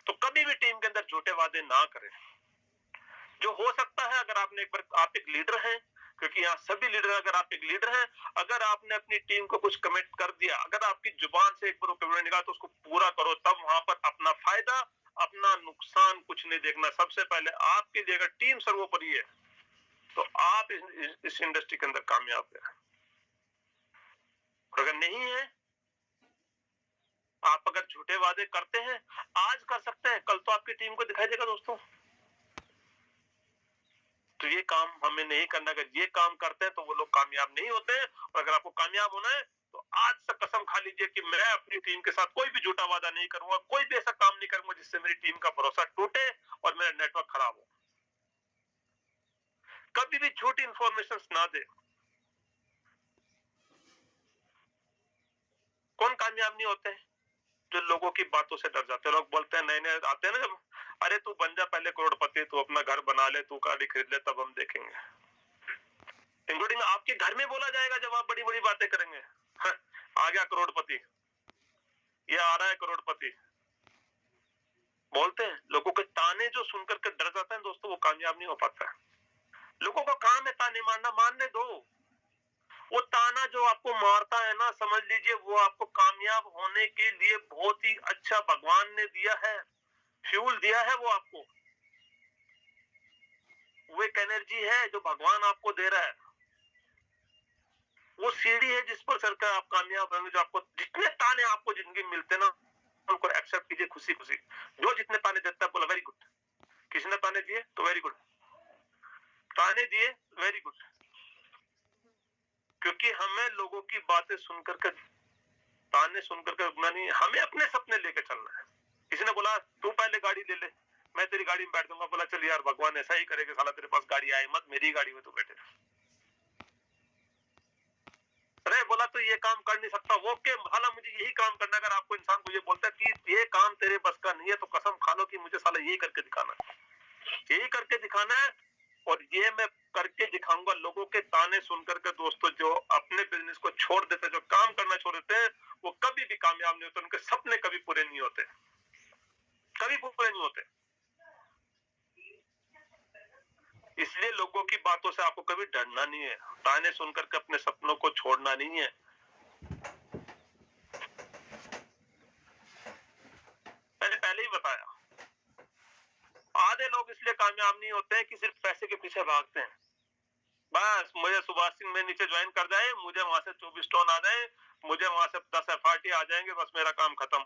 तो कभी भी टीम के अंदर झूठे वादे ना करें। जो हो सकता है, अगर आपने एक बार, आप एक लीडर हैं, क्योंकि यहाँ सभी लीडर, अगर आप एक लीडर हैं, अगर आपने अपनी टीम को कुछ कमिट कर दिया, अगर आपकी जुबान से एक बार कमिट निकाला तो उसको पूरा करो। तब वहां पर अपना फायदा, अपना नुकसान कुछ नहीं देखना। सबसे पहले आपके लिए अगर टीम सर्वोपरि है तो आप इस इंडस्ट्री के अंदर कामयाब है। और अगर नहीं है, आप अगर झूठे वादे करते हैं, आज कर सकते हैं, कल तो आपकी टीम को दिखाई देगा दोस्तों। तो ये काम हमें नहीं करना। अगर ये काम करते हैं तो वो लोग कामयाब नहीं होते हैं। और अगर आपको कामयाब होना है तो आज से कसम खा लीजिए कि मैं अपनी टीम के साथ कोई भी झूठा वादा नहीं करूंगा, कोई भी ऐसा काम नहीं करूंगा जिससे मेरी टीम का भरोसा टूटे और मेरा नेटवर्क खराब हो। कभी भी झूठी इंफॉर्मेशन ना दे। कौन कामयाब नहीं होते? जो लोगों की बातों से डर जाते हैं। लोग बोलते हैं, नए नए आते हैं ना जब, अरे तू बन जा पहले करोड़पति, तू अपना घर बना ले, तू गाड़ी खरीद ले, तब हम देखेंगे। इंक्लूडिंग आपके घर में बोला जाएगा जब आप बड़ी बड़ी बातें करेंगे। आ गया करोड़पति, ये आ रहा है करोड़पति, बोलते हैं। लोगों के ताने जो सुनकर के डर जाता है दोस्तों, वो कामयाब नहीं हो पाता है। लोगों का काम है ताने मारना, मारने दो। वो ताना जो आपको मारता है ना, समझ लीजिए वो आपको कामयाब होने के लिए बहुत ही अच्छा भगवान ने दिया है, फ्यूल दिया है वो आपको। वो एक एनर्जी है जो भगवान आपको दे रहा है। वो सीढ़ी है जिस पर चढ़कर आप कामयाब होंगे। जो आपको जितने ताने आपको जिंदगी में मिलते ना, उनको एक्सेप्ट कीजिए खुशी खुशी। जो जितने ताने देता है बोला वेरी गुड। किसी ने ताने दिए तो वेरी गुड, ताने दिए वेरी गुड। क्योंकि हमें लोगों की बातें सुनकर के, ताने सुनकर के रुकना नहीं, हमें अपने सपने लेके चलना है। किसी ने बोला तू पहले गाड़ी ले ले, मैं तेरी गाड़ी में बैठ दूंगा। बोला चल यार, भगवान ऐसा ही करेगा, साला तेरे पास गाड़ी आए मत, मेरी गाड़ी में तू बैठे। अरे बोला तो ये काम कर नहीं सकता, वो के साला मुझे यही काम करना। अगर आपको इंसान को ये बोलता है कि ये काम तेरे बस का नहीं है, तो कसम खा लो कि मुझे साला यही करके दिखाना है, यही करके दिखाना है। और ये मैं करके दिखाऊंगा। लोगों के ताने सुनकर के दोस्तों जो अपने बिजनेस को छोड़ देते, जो काम करना छोड़ देते हैं, वो कभी भी कामयाब नहीं होते। उनके सपने कभी पूरे नहीं होते, कभी पूरे नहीं होते। इसलिए लोगों की बातों से आपको कभी डरना नहीं है, ताने सुनकर के अपने सपनों को छोड़ना नहीं है। मैंने पहले ही बताया, आधे लोग लोग इसलिए कामयाब नहीं होते हैं कि सिर्फ पैसे के पीछे भागते हैं। बस मुझे सुभाष सिंह में नीचे ज्वाइन कर जाए, मुझे वहां से 24 टन आ जाए, मुझे वहां से 10 FRT आ जाएंगे, बस मेरा काम खत्म।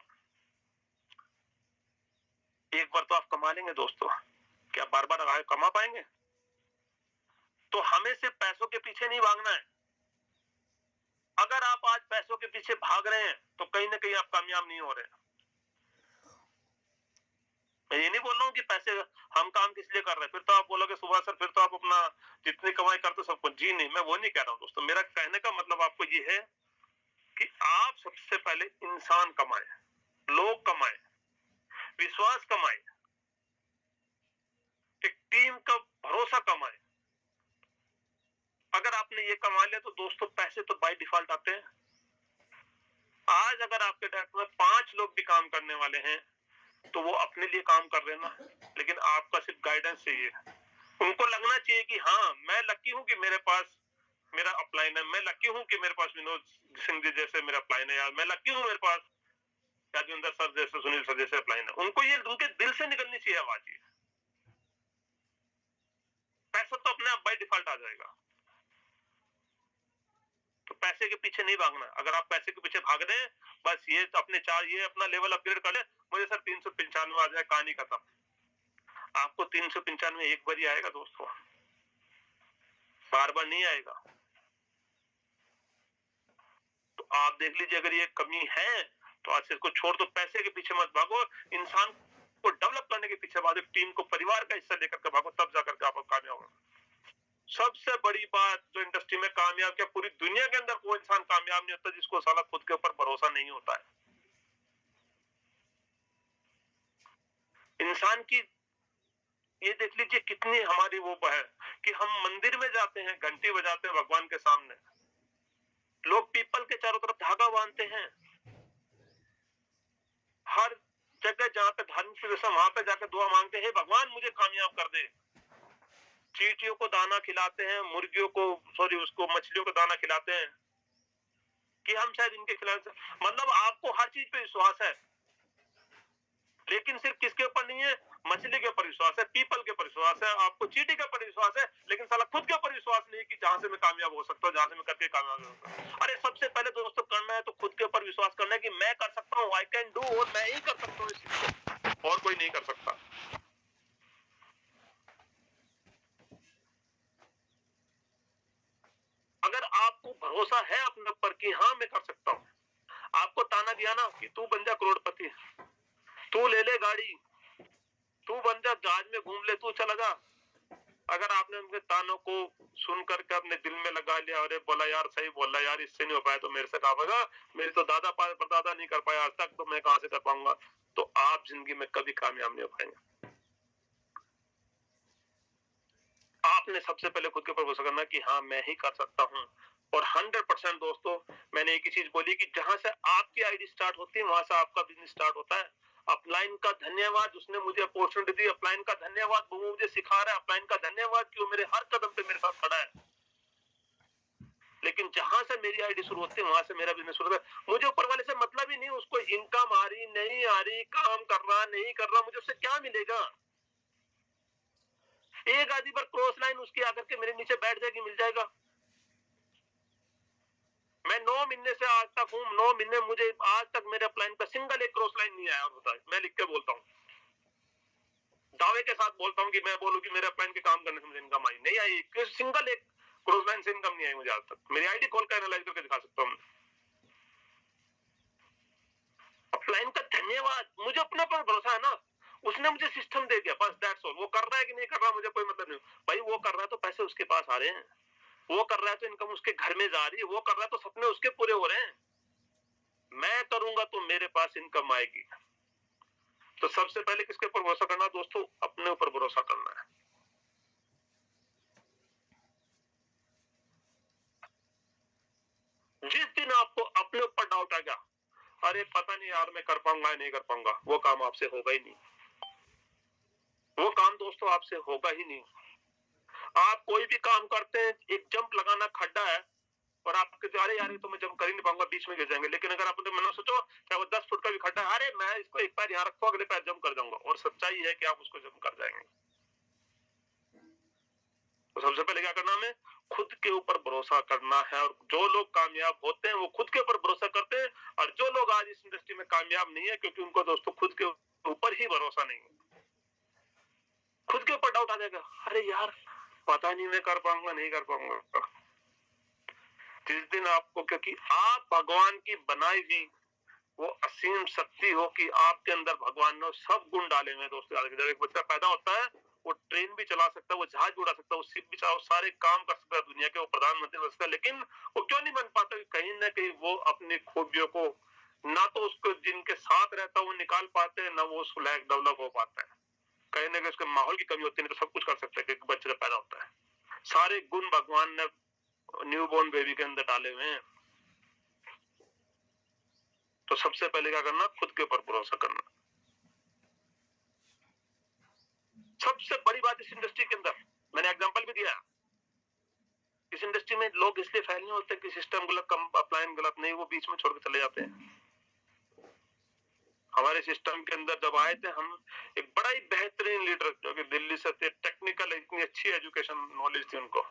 एक बार तो आप कमा लेंगे दोस्तों, क्या बार बार कमा पाएंगे? तो हमें सिर्फ पैसों के पीछे नहीं भागना है। अगर आप आज पैसों के पीछे भाग रहे हैं तो कहीं ना कहीं आप कामयाब नहीं हो रहे। मैं ये नहीं बोल रहा हूँ कि पैसे हम काम किस लिए कर रहे हैं, फिर तो आप बोलोगे सुभाष सर फिर तो आप अपना जितनी कमाई करते सब कुछ। जी नहीं, मैं वो नहीं कह रहा हूँ दोस्तों। मेरा कहने का मतलब आपको ये है कि आप सबसे पहले इंसान कमाए, लोग कमाए, विश्वास कमाए, एक टीम का भरोसा कमाए। अगर आपने ये कमा लिया तो दोस्तों पैसे तो बाय डिफॉल्ट आते हैं। आज अगर आपके डेस्क में 5 लोग भी काम करने वाले हैं तो वो अपने लिए काम कर रहे हैं ना, लेकिन आपका सिर्फ गाइडेंस चाहिए। उनको लगना चाहिए कि हाँ मैं लकी हूं कि मेरे पास मेरा अपलाइन है, मैं लकी हूं कि मेरे पास विनोद सिंह जी जैसे मेरा अपलाइन है, यार मैं लकी हूं मेरे पास राजेंद्र सर जैसे, सुनील सर जैसे अपलाइन है। उनको ये उनके दिल से निकलनी चाहिए आवाज। ये पैसा तो अपने आप बाय डिफॉल्ट आ जाएगा। तो पैसे के पीछे नहीं भागना। अगर आप पैसे के पीछे भाग रहे हैं, बस ये अपने ये अपना लेवल अपग्रेड कर ले, मुझे सर 395 आ जाए, कहानी खत्म। आपको 395 एक बार ही आएगा दोस्तों, बार बार नहीं आएगा। तो आप देख लीजिए अगर ये कमी है तो आज से इसको छोड़ दो। पैसे के पीछे मत भागो, इंसान को डेवलप करने के पीछे भागो, टीम को परिवार का हिस्सा लेकर के भागो, तब जाकर के आप कामयाब होंगे। सबसे बड़ी बात जो इंडस्ट्री में कामयाब, क्या पूरी दुनिया के अंदर कोई इंसान कामयाब नहीं होता जिसको साला खुद के ऊपर भरोसा नहीं होता है। इंसान की ये देख लीजिए कितनी हमारी वो है कि हम मंदिर में जाते हैं, घंटी बजाते हैं भगवान के सामने, लोग पीपल के चारों तरफ धागा बांधते हैं। हर जगह जहां पे धार्मिक प्रदर्शन वहां पे जाकर दुआ मांगते हैं, भगवान मुझे कामयाब कर दे। चींटियों को दाना खिलाते हैं, मुर्गियों को उसको मछलियों को दाना खिलाते हैं कि हम शायद इनके खिलाफ, मतलब आपको हर चीज पे विश्वास है, लेकिन सिर्फ किसके ऊपर नहीं है? मछली के ऊपर विश्वास है, पीपल के ऊपर विश्वास है, आपको चींटी के ऊपर विश्वास है, लेकिन साला खुद के ऊपर विश्वास नहीं है कि जहां से मैं कामयाब हो सकता हूँ, जहां से मैं करके कामयाब हो सकता हूँ। अरे सबसे पहले दोस्तों करना है तो खुद के ऊपर विश्वास करना है कि मैं कर सकता हूँ, आई कैन डू, और मैं ही कर सकता हूँ इस चीज को, और कोई नहीं कर सकता। अगर आपको भरोसा है अपने ऊपर कि हाँ मैं कर सकता हूँ, आपको ताना दिया ना कि तू बन जा करोड़पति, तू ले ले गाड़ी, तू बन जा जहाज में घूम ले, तू चला जा। अगर आपने उनके तानों को सुन करके अपने दिल में लगा लिया, अरे बोला यार सही बोला यार, इससे नहीं हो पाया तो मेरे से कहा होगा, मेरे तो दादा परदादा नहीं कर पाया आज तक, तो मैं कहां से कर पाऊंगा, तो आप जिंदगी में कभी कामयाब नहीं हो पाएंगे। आपने सबसे पहले खुद के ऊपर भरोसा करना कि हाँ मैं ही कर सकता हूँ। और 100% दोस्तों मैंने एक ही चीज बोली कि जहां से आपकी आईडी स्टार्ट होती है वहां से आपका बिजनेस स्टार्ट होता है। अपलाइन का धन्यवाद, उसने मुझे अपॉर्चुनिटी दी, अपलाइन का धन्यवाद, वो मुझे सिखा रहा है, अपलाइन का धन्यवाद कि वो मेरे हर कदम पे मेरे साथ खड़ा है। लेकिन जहां से मेरी आईडी शुरू होती है वहां से मेरा बिजनेस शुरू होता है। मुझे ऊपर वाले से मतलब ही नहीं उसको इनकम आ रही नहीं आ रही, काम कर रहा नहीं कर रहा, मुझे उससे क्या मिलेगा। एक आदि पर क्रॉस लाइन उसकी आकर के मेरे नीचे बैठ जाएगी, मिल जाएगा। मैं 9 महीने से आज तक हूं, 9 महीने मुझे आज तक मेरे अपलाइन पे सिंगल एक क्रॉस लाइन नहीं आया होता है। मैं लिख के बोलता हूं, दावे के साथ बोलता हूं कि मैं बोलूं कि मेरे अपलाइन के काम करने से मुझे इनकम आई नहीं आई, सिंगल एक क्रॉस लाइन से इनकम नहीं आई मुझे आज तक। मेरी आईडी खोल कर एनालाइज करके दिखा सकता हूं। अपलाइन का धन्यवाद, मुझे अपने पर भरोसा है ना, उसने मुझे सिस्टम दे दिया, बस दैट्स ऑल। वो कर रहा है कि नहीं कर रहा मुझे कोई मतलब नहीं भाई, वो कर रहा है तो पैसे उसके पास आ रहे हैं, वो कर रहा है तो इनकम उसके घर में जा रही है, वो कर रहा है तो सपने उसके पूरे हो रहे हैं। मैं करूंगा तो मेरे पास इनकम आएगी। तो सबसे पहले किसके ऊपर भरोसा करना दोस्तों? अपने ऊपर भरोसा करना है। जिस दिन आपको अपने ऊपर डाउट आ गया, अरे पता नहीं यार मैं कर पाऊंगा नहीं कर पाऊंगा, वो काम आपसे होगा ही नहीं। वो काम दोस्तों आपसे होगा ही नहीं। आप कोई भी काम करते हैं, एक जंप लगाना खड्डा है और आप कहते अरे यार तो मैं जंप कर ही नहीं पाऊंगा, बीच में गिर जाएंगे। लेकिन अगर आपने मन में सोचो चाहे वो 10 फुट का भी खड्डा है, अरे मैं इसको एक पैर यहाँ रखूं अगले पैर जंप कर जाऊंगा, और सच्चाई है कि आप उसको जंप कर जाएंगे। तो सबसे पहले क्या करना हमें, खुद के ऊपर भरोसा करना है। और जो लोग कामयाब होते हैं वो खुद के ऊपर भरोसा करते हैं, और जो लोग आज इस इंडस्ट्री में कामयाब नहीं है क्योंकि उनको दोस्तों खुद के ऊपर ही भरोसा नहीं है। खुद के ऊपर डाउट आ जाएगा, अरे यार पता नहीं मैं कर पाऊंगा नहीं कर पाऊंगा। जिस दिन आपको, क्योंकि आप भगवान की बनाई हुई वो असीम शक्ति हो कि आपके अंदर भगवान ने सब गुण डाले हुए दोस्तों। जब एक बच्चा पैदा होता है वो ट्रेन भी चला सकता है, वो जहाज भी उड़ा सकता है, वो शिप भी चला, वो सारे काम कर सकता है दुनिया के, वो प्रधानमंत्री बन सकता है, लेकिन वो क्यों नहीं बन पाता? कहीं ना कहीं वो अपनी खूबियों को ना तो उसको जिनके साथ रहता है वो निकाल पाते हैं, ना वो उसको लायक डेवलप हो पाता है। कहीं ना कहीं उसके माहौल की कमी होती है, नहीं तो सब कुछ कर सकता है कि बच्चे पैदा होता है। सारे गुण भगवान ने न्यूबॉर्न बेबी के अंदर डाले हुए हैं। तो सबसे पहले क्या करना, खुद के ऊपर भरोसा करना। सबसे बड़ी बात इस इंडस्ट्री के अंदर, मैंने एग्जांपल भी दिया, इस इंडस्ट्री में लोग इसलिए फेल नहीं होते कि सिस्टम गलत, अपलाइन गलत नहीं, वो बीच में छोड़ के चले जाते हैं। हमारे सिस्टम के अंदर जब आए थे हम, एक बड़ा ही बेहतरीन लीडर जो कि दिल्ली से थे, टेक्निकल, इतनी अच्छी एजुकेशन नॉलेज थी उनको,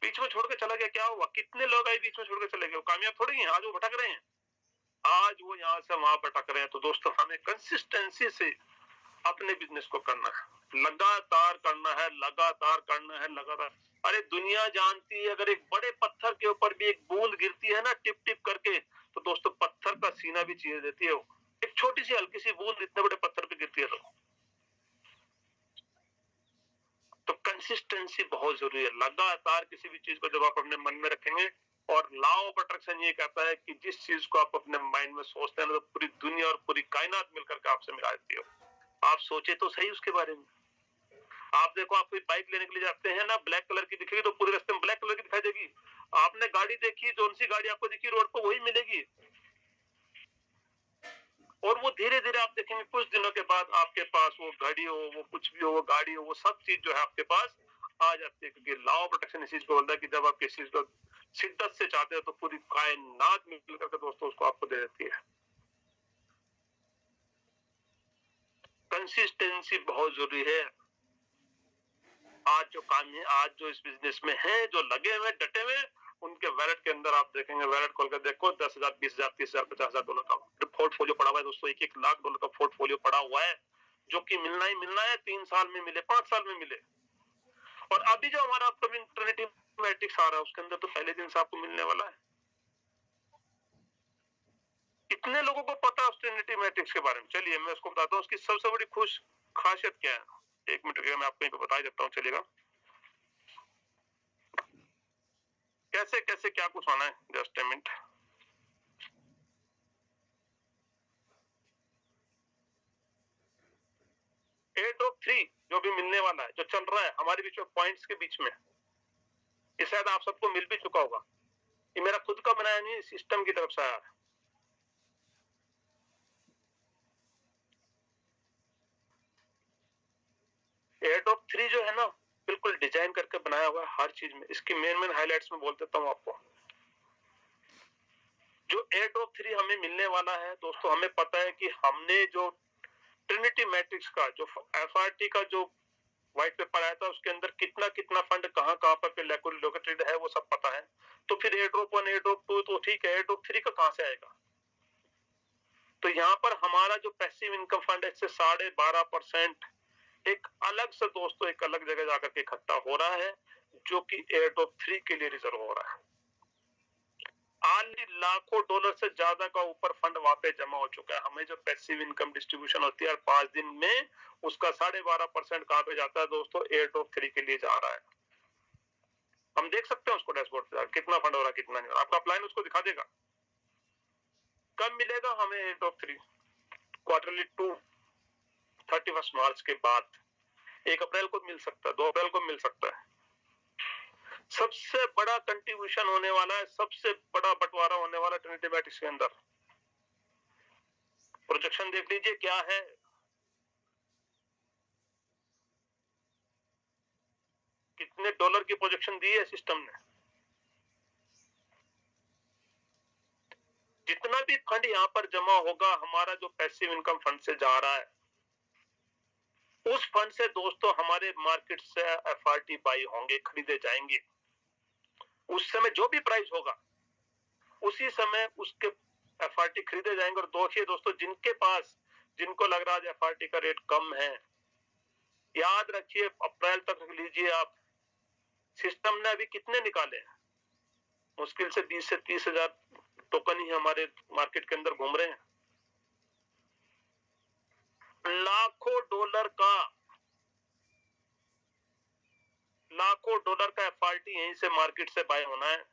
बीच में छोड़ के चला गया। क्या हुआ? कितने लोग आए बीच में छोड़ के चले गए? वो कामयाब थोड़ी है, आज वो भटक रहे हैं, आज वो यहाँ से वहां भटक रहे हैं। तो दोस्तों हमें कंसिस्टेंसी से अपने बिजनेस को करना है, लगातार करना है, लगातार करना है, लगातार। अरे दुनिया जानती है, अगर एक बड़े पत्थर के ऊपर भी एक बूंद गिरती है ना टिप टिप करके, तो दोस्तों पत्थर का सीना भी चीर देती है वो। एक छोटी सी हल्की सी बूंद इतने बड़े पत्थर पे गिरती है। तो कंसिस्टेंसी बहुत जरूरी है। लगातार किसी भी चीज को जब आप अपने मन में रखेंगे, और लॉ ऑफ अट्रैक्शन ये कहता है कि जिस चीज को आप अपने माइंड में सोचते हैं ना, तो पूरी दुनिया और पूरी कायनात मिलकर के आपसे मिला देती है। आप सोचे तो सही उसके बारे में। आप देखो, आप कोई बाइक लेने के लिए जाते हैं ना, ब्लैक कलर की दिखेगी तो पूरे रास्ते में ब्लैक कलर की दिखाई देगी। आपने गाड़ी देखी, जो सी गाड़ी आपको दिखी रोड पर वही मिलेगी, और वो धीरे धीरे आप देखेंगे कुछ दिनों के बाद आपके पास वो घड़ी हो, वो कुछ भी हो, वो गाड़ी हो, वो सब चीज जो है आपके पास आ जाती है। क्योंकि लॉ ऑफ अट्रैक्शन इस चीज को बोलता है कि जब आप किसी चीज को शिद्दत से चाहते हो तो पूरी कायनात मिलकर के दोस्तों उसको आपको दे देती है। कंसिस्टेंसी बहुत जरूरी है। आज जो काम है, आज जो इस बिजनेस में है, जो लगे हुए डटे हुए, उनके वैलेट के अंदर आप देखेंगे, वैलेट खोल कर देखो, 10,000, 20,000, 30,000, 50,000 डॉलर का पोर्टफोलियो पड़ा हुआ है दोस्तों। 1-1 लाख डॉलर का पोर्टफोलियो पड़ा हुआ है, जो कि मिलना ही मिलना है। 3 साल में मिले, 5 साल में मिले। और अभी जो हमारा अपकमिंग ट्रिनिटी मैट्रिक्स आ रहा है, उसके अंदर तो पहले दिन से आपको मिलने वाला है। कितने लोगों को पता है उस ट्रिनिटी मैट्रिक्स के बारे में? चलिए मैं उसको बताता हूँ, उसकी सबसे बड़ी खासियत क्या है। 1 मिनट के मैं आपको यहीं पे बता देता हूँ, चलेगा? कैसे कैसे क्या कुछ होना है, जस्ट ए मिनट। एयरड्रॉप 3 जो भी मिलने वाला है, जो चल रहा है हमारे बीच में, पॉइंट्स के बीच में, ये शायद आप सबको मिल भी चुका होगा। ये मेरा खुद का बनाया नहीं, सिस्टम की तरफ से आया है। एयरड्रॉप 3 जो है ना, बिल्कुल डिजाइन करके बनाया हुआ है हर चीज में। इसकी मेन हाइलाइट्स में बोल देता हूँ आपको। जो एयरड्रॉप 3 हमें मिलने वाला है दोस्तों, हमें पता है कि हमने जो ट्रिनिटी मैट्रिक्स का, जो एफआरटी का जो व्हाइट पेपर आया था, उसके अंदर कितना कितना फंड कहां कहां पर लोकेटेड है वो सब पता है। तो फिर एयरड्रॉप 1, एयरड्रॉप 2 तो ठीक है, एयरड्रॉप 3 का कहां से आएगा? तो यहाँ पर हमारा जो पैसिव इनकम फंड है, इससे 12.5% एक अलग से दोस्तों, एक अलग जगह जाकर के इकट्ठा हो रहा है, जो कि एयरड्रॉप 3 के लिए रिजर्व हो रहा है। ऑलरेडी लाखों डॉलर से ज्यादा का ऊपर फंड वहां पे जमा हो चुका है। हमें जो पैसिव इनकम डिस्ट्रीब्यूशन होती है 5 दिन में, उसका 12.5% कहां पे जाता है दोस्तों? एयरड्रॉप 3 के लिए जा रहा है। हम देख सकते हैं उसको डैशबोर्ड पे कितना फंड हो रहा है, कितना नहीं हो रहा। आपका अपलाइन उसको दिखा देगा। कब मिलेगा हमें एयरड्रॉप 3? क्वार्टरली 2, 31 मार्च के बाद। 1 अप्रैल को मिल सकता है, 2 अप्रैल को मिल सकता है। सबसे बड़ा कंट्रीब्यूशन होने वाला है, सबसे बड़ा बंटवारा होने वाला ट्रिनिटी मैट्रिक्स के अंदर। प्रोजेक्शन देख लीजिए क्या है। कितने डॉलर की प्रोजेक्शन दी है सिस्टम ने। जितना भी फंड यहाँ पर जमा होगा, हमारा जो पैसिव इनकम फंड से जा रहा है, उस फंड से दोस्तों हमारे मार्केट से एफआरटी बाई होंगे, खरीदे जाएंगे। उस समय जो भी प्राइस होगा उसी समय उसके एफआरटी खरीदे जाएंगे। और देखिए दोस्तों, जिनको लग रहा है एफआरटी का रेट कम है, याद रखिए अप्रैल तक लीजिए आप, सिस्टम ने अभी कितने निकाले हैं? मुश्किल से 20 से 30 हजार टोकन ही हमारे मार्केट के अंदर घूम रहे हैं। लाखों डॉलर का एफआरटी यहीं से मार्केट से बाय होना है।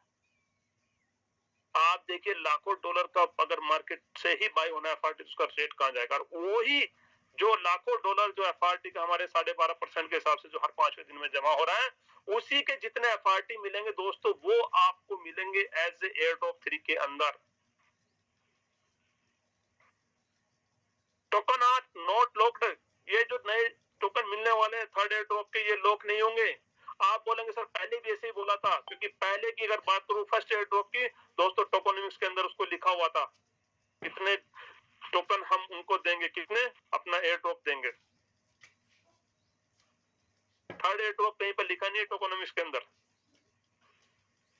आप देखिए लाखों डॉलर का अगर मार्केट से ही बाय होना है एफआरटी, उसका रेट कहां जाएगा? और वही जो लाखों डॉलर जो एफआरटी का हमारे 12.5% के हिसाब से जो हर 5वें दिन में जमा हो रहा है, उसी के जितने एफआरटी मिलेंगे दोस्तों, वो आपको मिलेंगे एज ए एयर ड्रॉप 3 के अंदर। Token are not locked. ये जो नए टोकन मिलने वाले हैं थर्ड एयर ड्रॉप के, ये लॉक नहीं होंगे। आप बोलेंगे सर पहले भी ऐसे ही बोला था, क्योंकि पहले की अगर बात करूं फर्स्ट एयर ड्रॉप की दोस्तों, टोकनॉमिक्स के अंदर उसको लिखा हुआ था कितने टोकन हम उनको देंगे, कितने अपना एयर ड्रॉप देंगे। थर्ड एयर ड्रॉप कहीं पर लिखा नहीं है टोकनॉमिक्स के अंदर,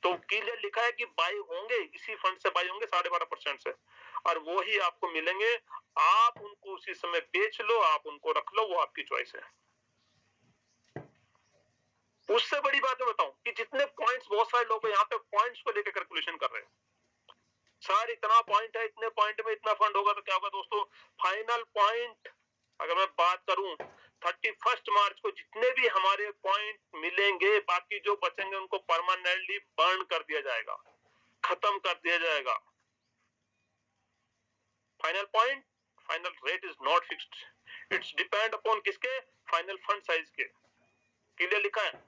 तो क्लियर लिखा है कि बाय होंगे, इसी फंड से बाय होंगे 12.5% से, और वो ही आपको मिलेंगे। आप उनको उसी समय बेच लो, आप उनको रख लो, वो आपकी चॉइस है। उससे बड़ी बात मैं बताऊं कि जितने पॉइंट्स, बहुत सारे लोग यहाँ पे पॉइंट्स को लेकर कैलकुलेशन कर रहे हैं, सर इतना पॉइंट है, इतने पॉइंट में इतना फंड होगा तो क्या होगा दोस्तों। फाइनल पॉइंट अगर मैं बात करूं 31 मार्च को जितने भी हमारे पॉइंट मिलेंगे, बाकी जो बचेंगे उनको परमानेंटली बर्न कर दिया जाएगा, खत्म कर दिया जाएगा। Final point, final rate is not fixed, it's depend upon किसके? फाइनल फंड साइज के। क्लियर लिखा है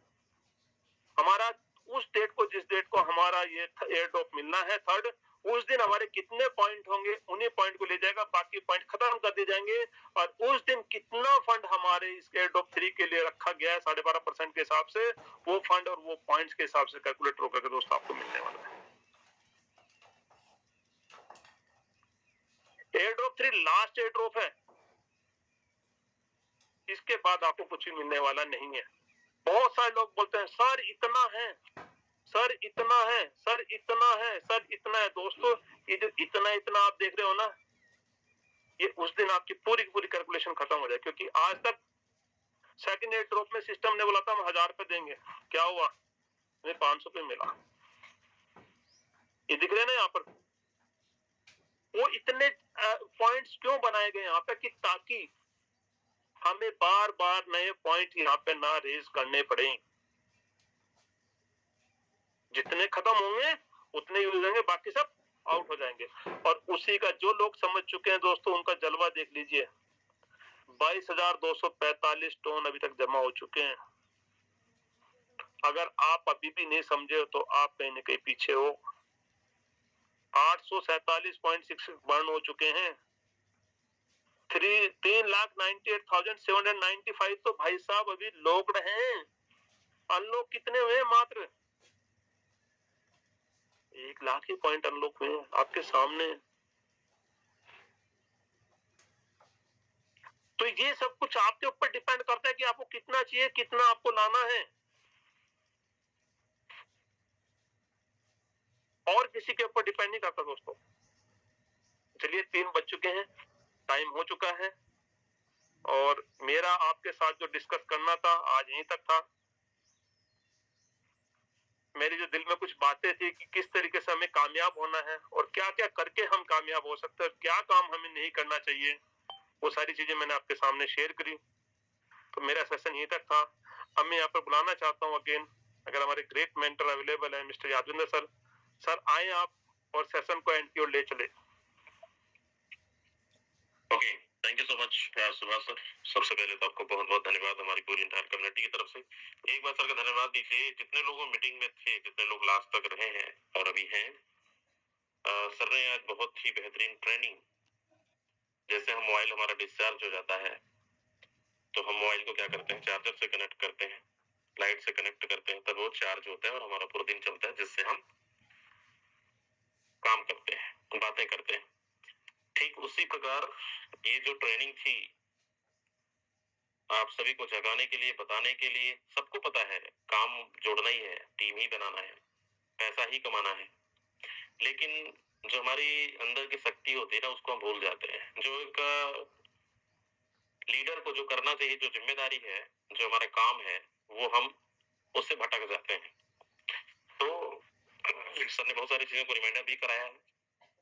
हमारा उस डेट को, जिस डेट को हमारा ये एयर ड्रॉप मिलना है थर्ड, उस दिन हमारे कितने पॉइंट होंगे, उन्हीं पॉइंट को ले जाएगा, बाकी पॉइंट खत्म कर दिए जाएंगे। और उस दिन कितना फंड हमारे इस एयर ड्रॉप 3 के लिए रखा गया है 12.5% के हिसाब से, वो फंड और वो पॉइंट्स के हिसाब से कैलकुलेट होकर दोस्तों आपको मिलने वाला है। Air drop 3 last air drop है, इसके बाद आपको कुछ भी मिलने वाला नहीं है। बहुत सारे लोग बोलते हैं सर इतना है, सर इतना है, सर इतना है, सर इतना है। दोस्तों ये जो इतना आप देख रहे हो ना, ये उस दिन आपकी पूरी की पूरी कैलकुलेशन खत्म हो जाए, क्योंकि आज तक सेकंड एयर ड्रॉप में सिस्टम ने बोला था हम 1000 रुपए देंगे, क्या हुआ? हमें 500 रुपए मिला। ये दिख रहे ना यहाँ पर, वो इतने पॉइंट्स क्यों बनाए गए यहाँ पे कि ताकि हमें बार बार नए पॉइंट यहाँ पे ना रेज करने पड़े। जितने खत्म होंगे उतने यूज होंगे, बाकी सब आउट हो जाएंगे। और उसी का जो लोग समझ चुके हैं दोस्तों, उनका जलवा देख लीजिए। 22,245 टन अभी तक जमा हो चुके हैं। अगर आप अभी भी नहीं समझे हो तो आप कहीं ना कहीं पीछे हो। 847.6 बर्न हो चुके हैं। 3,98,795 तो भाई साहब अभी लॉक्ड हैं। अनलॉक कितने हुए? मात्र 1 लाख ही पॉइंट अनलॉक हुए हैं आपके सामने। तो ये सब कुछ आपके ऊपर डिपेंड करता है कि आपको कितना चाहिए, कितना आपको लाना है, और किसी के ऊपर डिपेंड नहीं करता दोस्तों। चलिए 3 बज चुके हैं, टाइम हो चुका है, और मेरा आपके साथ जो डिस्कस करना था आज यहीं तक था। मेरी जो दिल में कुछ बातें थी कि किस तरीके से हमें कामयाब होना है और क्या क्या करके हम कामयाब हो सकते हैं, क्या काम हमें नहीं करना चाहिए, वो सारी चीजें मैंने आपके सामने शेयर करी। तो मेरा सेशन यहीं तक था। अब मैं यहाँ पर बुलाना चाहता हूँ अगेन, अगर हमारे ग्रेट मेंटर अवेलेबल है मिस्टर यादविंदर सर, सर आए आप और सेशन को एंड की ओर ले चले। Okay, thank you so much Subhash sir. सबसे पहले तो आपको बहुत बहुत धन्यवाद हमारी पूरी इंटायर कम्युनिटी की तरफ से। एक बार सर का धन्यवाद दीजिए, जितने लोगों मीटिंग में थे, जितने लोग लास्ट तक रहे हैं और अभी हैं। सर ने आज बहुत ही बेहतरीन ट्रेनिंग, जैसे हम मोबाइल हमारा डिस्चार्ज हो जाता है तो हम मोबाइल को क्या करते हैं, चार्जर से कनेक्ट करते हैं, लाइट से कनेक्ट करते हैं, तब वो चार्ज होता है और हमारा पूरा दिन चलता है, जिससे हम काम करते हैं, बातें करते हैं। ठीक उसी प्रकार ये जो ट्रेनिंग थी आप सभी को जगाने के लिए, बताने के लिए, सबको पता है काम जोड़ना ही है, टीम ही बनाना है, पैसा ही कमाना है। लेकिन जो हमारी अंदर की शक्ति होती है ना, उसको हम भूल जाते हैं। जो एक लीडर को जो करना चाहिए, जो जिम्मेदारी है, जो हमारा काम है, वो हम उससे भटक जाते हैं। तो सर ने बहुत सारी चीजों को रिमाइंडर भी कराया है,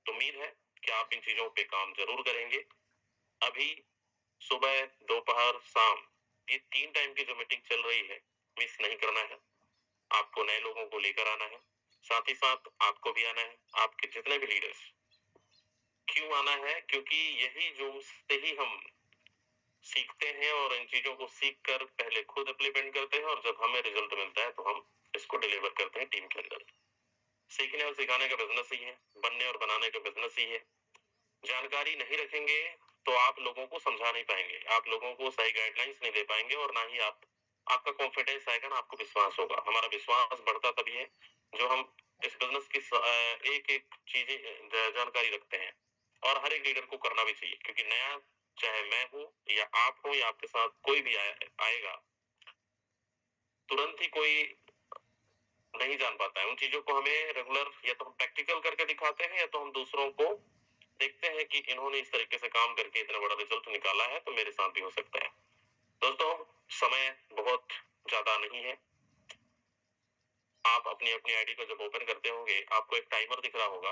तो उम्मीद है कि आप इन चीजों पे काम जरूर करेंगे। अभी सुबह, दोपहर, शाम, ये 3 टाइम की जो मीटिंग चल रही है, मिस नहीं करना है। आपको नए लोगों को लेकर आना है, साथ ही साथ आपको भी आना है, आपके जितने भी लीडर्स। क्यों आना है? क्योंकि यही जो से ही हम सीखते हैं और इन चीजों को सीख कर पहले खुद इम्प्लीमेंट करते हैं, और जब हमें रिजल्ट मिलता है तो हम इसको डिलीवर करते हैं टीम के अंदर। सीखने और सिखाने का बिजनेस ही है, बनने और बनाने का बिजनेस ही है। जानकारी नहीं रखेंगे तो आप लोगों को समझा नहीं पाएंगे, आप लोगों को सही गाइडलाइंस नहीं दे पाएंगे, और ना ही आपका कॉन्फिडेंस आएगा, ना आपको विश्वास होगा। हमारा विश्वास बढ़ता तभी है जो हम इस बिजनेस की एक एक चीजें जानकारी रखते हैं, और हर एक लीडर को करना भी चाहिए, क्योंकि नया, चाहे मैं हूं या आप हो या आपके साथ कोई भी आएगा, तुरंत ही कोई नहीं जान पाता है उन चीजों को। हमें रेगुलर या तो हम प्रैक्टिकल करके दिखाते हैं, या तो हम दूसरों को देखते हैं कि इन्होंने इस तरीके से काम करके इतना बड़ा रिजल्ट निकाला है, तो मेरे साथ भी हो सकता है। दोस्तों, समय बहुत ज्यादा नहीं है। आप अपनी अपनी आईडी को जब ओपन करते होंगे, आपको एक टाइमर दिख रहा होगा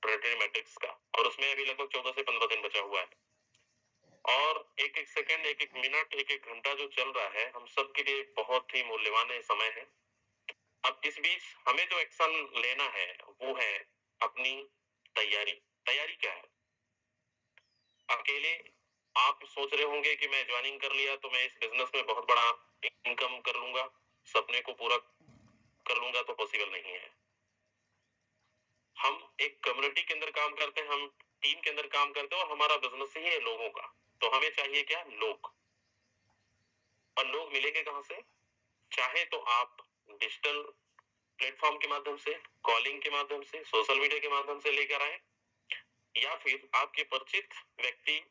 प्रेडेटरी मैट्रिक्स का, और उसमें अभी लगभग 14 से 15 दिन बचा हुआ है, और एक एक सेकंड, एक एक मिनट, एक एक घंटा जो चल रहा है, हम सबके लिए बहुत ही मूल्यवान समय है। अब इस बीच हमें जो एक्शन लेना है वो है अपनी तैयारी। तैयारी क्या है? अकेले आप सोच रहे होंगे कि मैं ज्वाइनिंग कर लिया तो मैं इस बिजनेस में बहुत बड़ा इनकम कर लूंगा, सपने को पूरा कर लूंगा, तो पॉसिबल नहीं है। हम एक कम्युनिटी के अंदर काम करते हैं, हम टीम के अंदर काम करते हैं, और हमारा बिजनेस ही है लोगों का। तो हमें चाहिए क्या? लोग। और लोग मिलेंगे कहां से? चाहे तो आप डिजिटल प्लेटफॉर्म के माध्यम से, कॉलिंग के माध्यम से, सोशल मीडिया के माध्यम से लेकर आए, या फिर आपके परिचित व्यक्ति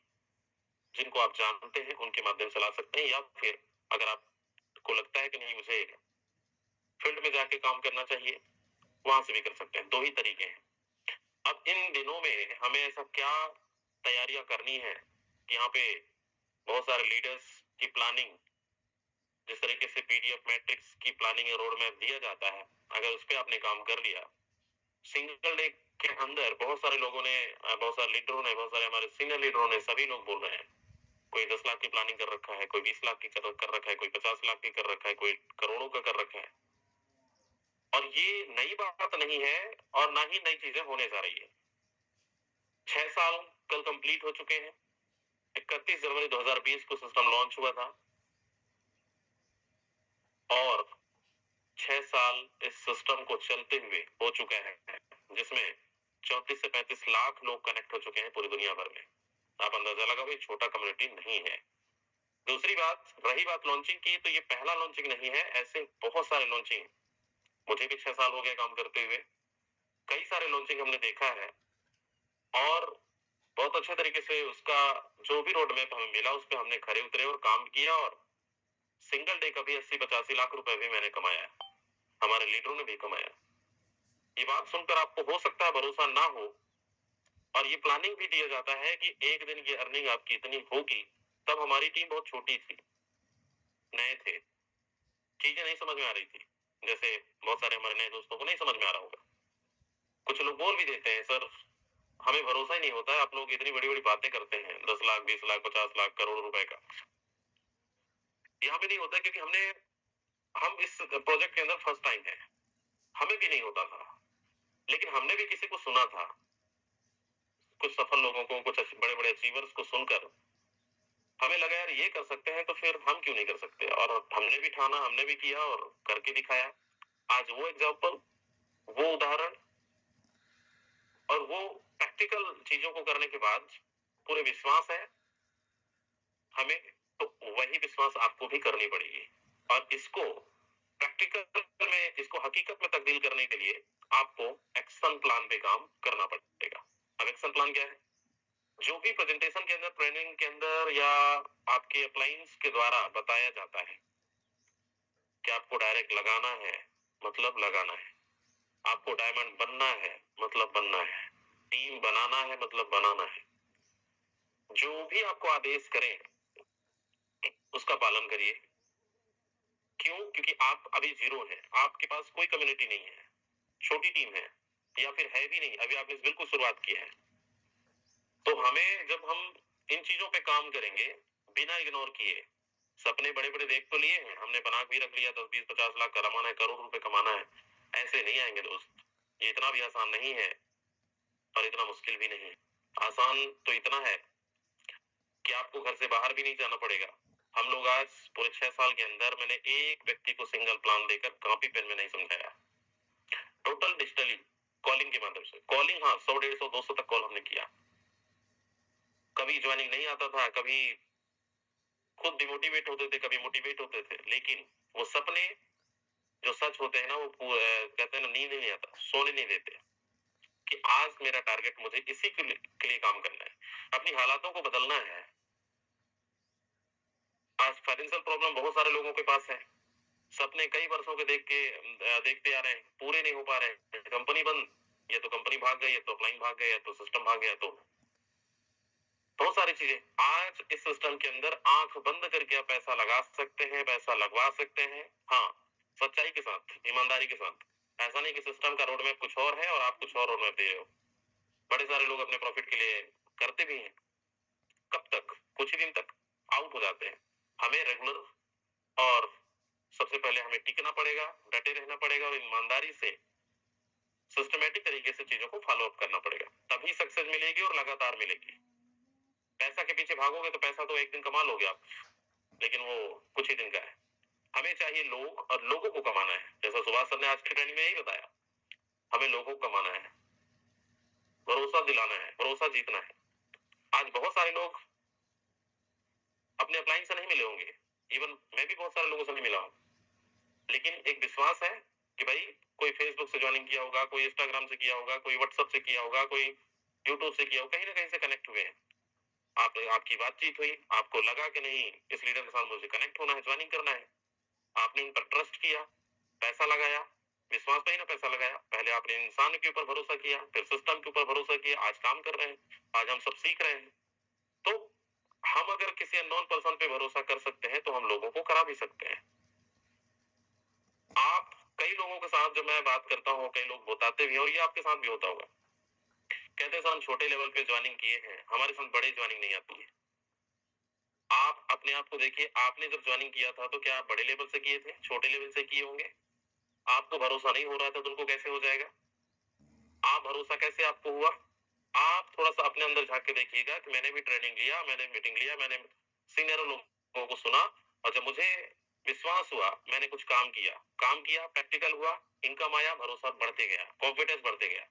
जिनको आप जानते हैं उनके माध्यम से ला सकते हैं, या फिर अगर आपको लगता है कि नहीं, मुझे फील्ड में जाके काम करना चाहिए, वहां से भी कर सकते हैं। 2 ही तरीके हैं। अब इन दिनों में हमें ऐसा क्या तैयारियां करनी है कि यहाँ पे बहुत सारे लीडर्स की प्लानिंग, जिस तरीके से पीडीएफ मैट्रिक्स की प्लानिंग रोड मैप दिया जाता है, अगर उस पर आपने काम कर लिया, सिंगल डे के अंदर बहुत सारे लोगों ने, बहुत सारे लीडरों ने, बहुत सारे हमारे सीनियर लीडरों ने, सभी लोग बोल रहे हैं, कोई 10 लाख की प्लानिंग कर रखा है, कोई 20 लाख की कर रखा है, कोई 50 लाख की कर रखा है, कोई करोड़ों का कर रखा है। और ये नई बात नहीं है, और ना ही नई चीजें होने जा रही है। 6 साल कल कंप्लीट हो चुके हैं। 31 जनवरी 2020 को सिस्टम लॉन्च हुआ था, और 6 साल इस सिस्टम को चलते हुए हो चुका है, जिसमें 34 से 35 लाख लोग कनेक्ट हो चुके हैं पूरी दुनिया भर में। आप अंदाजा लगाओ, ये छोटा कम्युनिटी नहीं है। दूसरी बात, रही बात लॉन्चिंग की, तो ये पहला लॉन्चिंग नहीं है, ऐसे बहुत सारे लॉन्चिंग, मुझे भी 6 साल हो गए काम करते हुए, कई सारे लॉन्चिंग हमने देखा है, और बहुत अच्छे तरीके से उसका जो भी रोड मैप हमें मिला, उस पर हमने खरे उतरे और काम किया, और सिंगल डे का भी 80-85 लाख रुपए भी मैंने कमाया, हमारे लीडरों ने भी कमाया। ये बात सुनकर आपको हो सकता है भरोसा ना हो, और ये प्लानिंग भी दिया जाता है कि एक दिन की अर्निंग आपकी इतनी होगी। तब हमारी टीम बहुत छोटी थी, नए थे, चीजें नहीं समझ में आ रही थी, जैसे बहुत सारे हमारे नए दोस्तों को नहीं समझ में आ रहा होगा। कुछ लोग बोल भी देते हैं, सर हमें भरोसा ही नहीं होता है, आप लोग इतनी बड़ी बड़ी बातें करते हैं, 10 लाख, 20 लाख, 50 लाख, करोड़ रुपए का। यहाँ पे नहीं होता, क्योंकि हम इस प्रोजेक्ट के अंदर फर्स्ट टाइम है, हमें भी नहीं होता था, लेकिन हमने भी किसी को सुना था, कुछ सफल लोगों को, कुछ बड़े बड़े अचीवर्स को सुनकर हमें लगा यार ये कर सकते हैं, तो फिर हम क्यों नहीं कर सकते, और हमने भी ठाना, हमने भी किया और करके दिखाया। आज वो एग्जाम्पल, वो उदाहरण, और वो प्रैक्टिकल चीजों को करने के बाद पूरे विश्वास है हमें, तो वही विश्वास आपको भी करनी पड़ेगी, और इसको प्रैक्टिकल में, इसको हकीकत में तब्दील करने के लिए आपको एक्शन प्लान पे काम करना पड़ेगा। अब एक्शन प्लान क्या है? जो भी प्रेजेंटेशन के अंदर, ट्रेनिंग के अंदर या आपके अप्लायंस के द्वारा बताया जाता है कि आपको डायरेक्ट लगाना है, मतलब लगाना है, आपको डायमंड बनना है, मतलब बनना है, टीम बनाना है, मतलब बनाना है, जो भी आपको आदेश करें उसका पालन करिए। क्यों? क्योंकि आप अभी जीरो हैं, आपके पास कोई कम्युनिटी नहीं है, छोटी टीम है या फिर है भी नहीं, अभी आपने बिल्कुल शुरुआत की है। तो हमें, जब हम इन चीजों पे काम करेंगे बिना इग्नोर किए, सपने बड़े बड़े देख तो लिए हैं हमने, बना भी रख लिया 10 20 50 लाख कमाना है, करोड़ रुपए कमाना है, ऐसे नहीं आएंगे दोस्त। ये इतना भी आसान नहीं है और इतना मुश्किल भी नहीं है। आसान तो इतना है कि आपको घर से बाहर भी नहीं जाना पड़ेगा। हम लोग आज पूरे 6 साल के अंदर, मैंने एक व्यक्ति को सिंगल प्लान देकर कॉपी पेन में नहीं समझाया, टोटल डिजिटली कॉलिंग के माध्यम से। कॉलिंग, हाँ, 100 150 200 तक कॉल हमने किया। कभी ज्वाइनिंग नहीं आता था, कभी खुद डिमोटिवेट होते थे, कभी मोटिवेट होते थे, लेकिन वो सपने जो सच होते हैं ना, वो कहते हैं ना, नींद नहीं आता, सोने नहीं देते कि आज मेरा टारगेट, मुझे इसी के लिए काम करना है, अपनी हालातों को बदलना है। आज फाइनेंशियल प्रॉब्लम बहुत सारे लोगों के पास है, सपने कई वर्षों के देखते आ रहे हैं, पूरे नहीं हो पा रहे हैं, कंपनी बंद, या तो कंपनी भाग गई, या तो क्लाइंट भाग गया, या तो सिस्टम भाग गया, तो बहुत सारी चीजें। आज इस सिस्टम के अंदर आंख बंद करके आप पैसा लगा सकते हैं, पैसा लगवा सकते हैं, हाँ, सच्चाई के साथ, ईमानदारी के साथ। ऐसा नहीं कि सिस्टम का रोड मैप कुछ और है और आप कुछ और रोड मैप दे रहे हो। बड़े सारे लोग अपने प्रॉफिट के लिए करते भी हैं, कब तक, कुछ ही दिन तक आउट हो जाते हैं। हमें रेगुलर और सबसे पहले हमें टिकना पड़ेगा, डटे रहना पड़ेगा और ईमानदारी से, सिस्टमेटिक तरीके से चीजों को फॉलो अप करना पड़ेगा, तभी सक्सेस मिलेगी और लगातार मिलेगी। पैसा के पीछे भागोगे तो पैसा तो एक दिन कमा लोगे आप, लेकिन वो कुछ ही दिन का है। हमें चाहिए लोग, और लोगों को कमाना है। जैसा सुभाष सर ने आज की ट्रेनिंग में यही बताया, हमें लोगों को कमाना है, भरोसा दिलाना है, भरोसा जीतना है। आज बहुत सारे लोग अपने अपलाइन से नहीं मिले होंगे, इवन मैं भी बहुत सारे लोगों से नहीं मिला हूं, लेकिन एक विश्वास है कि भाई कोई फेसबुक से ज्वाइनिंग किया होगा, कोई इंस्टाग्राम से किया होगा, कोई व्हाट्सएप से किया होगा, कोई यूट्यूब से किया होगा, कहीं ना कहीं से कनेक्ट हुए हैं। आपकी बातचीत हुई, आपको लगा कि नहीं, इस लीडर के साथ मुझे कनेक्ट होना है, ज्वाइनिंग करना है, आपने उन पर ट्रस्ट किया, पैसा लगाया, विश्वास पे ही ना पैसा लगाया, पहले आपने इंसान के ऊपर भरोसा किया, फिर सिस्टम के ऊपर भरोसा किया, आज काम कर रहे हैं, आज हम सब सीख रहे हैं। तो हम अगर किसी अननोन पर्सन पे भरोसा कर सकते हैं तो हम लोगों को करा भी सकते हैं। आप कई लोगों के साथ, जब मैं बात करता हूँ, कई लोग बताते भी हैं, और ये आपके साथ भी होता होगा, कहते हैं सर हम छोटे लेवल पे ज्वाइनिंग किए हैं, हमारे साथ बड़े ज्वाइनिंग नहीं आती है। आप अपने आप को देखिए, आपने जब ज्वाइनिंग किया था तो क्या आप बड़े लेवल से किए थे, छोटे लेवल से किए होंगे? आपको भरोसा नहीं हो रहा था तो उनको कैसे हो जाएगा? आप भरोसा कैसे आपको हुआ? आप थोड़ा सा अपने अंदर झांक के देखिएगा कि मैंने भी ट्रेनिंग लिया, मैंने मीटिंग लिया, मैंने सीनियर लोगों को सुना, और जब मुझे विश्वास हुआ, मैंने कुछ काम किया, प्रैक्टिकल हुआ, इनकम आया, भरोसा बढ़ते गया, कॉन्फिडेंस बढ़ते गया।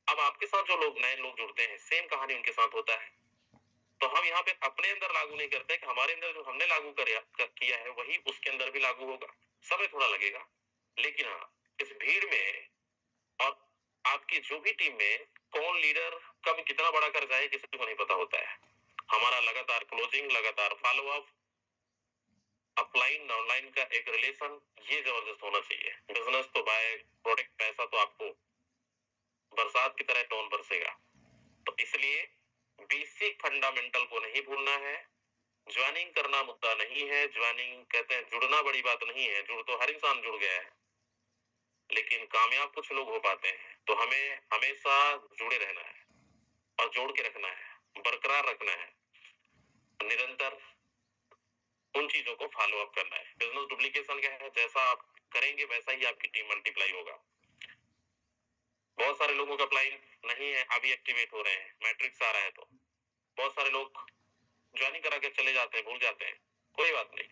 अब आपके साथ जो लोग, नए लोग जुड़ते हैं, सेम कहानी उनके साथ होता है। तो हम यहाँ पे अपने अंदर लागू नहीं करते कि हमारे अंदर जो हमने लागू किया है वही उसके अंदर भी लागू होगा। समय थोड़ा लगेगा, लेकिन हाँ, इस भीड़ में और आपकी जो भी टीम में कौन लीडर कब कितना बड़ा कर जाए किसी को नहीं पता होता है। हमारा लगातार क्लोजिंग, लगातार फॉलो अप, अपलाइन डाउनलाइन का एक रिलेशन, ये जबरदस्त होना चाहिए। बिजनेस तो बाय प्रोडक्ट, पैसा तो आपको बरसात की तरह टोन बरसेगा। तो इसलिए बेसिक फंडामेंटल को नहीं भूलना है। ज्वाइनिंग करना मुद्दा नहीं है, ज्वाइनिंग कहते हैं, जुड़ना बड़ी बात नहीं है, जुड़ तो हर इंसान जुड़ गया है, लेकिन कामयाब कुछ लोग हो पाते हैं। तो हमें हमेशा जुड़े रहना है और जोड़ के रखना है, बरकरार रखना है, निरंतर उन चीजों को फॉलो अप करना है। बिजनेस डुप्लीकेशन क्या है? जैसा आप करेंगे वैसा ही आपकी टीम मल्टीप्लाई होगा। बहुत सारे लोगों का अप्लाई नहीं है, अभी एक्टिवेट हो रहे हैं, मैट्रिक्स आ रहा है, तो बहुत सारे लोग ज्वाइनिंग करा के चले जाते हैं, भूल जाते हैं। कोई बात नहीं,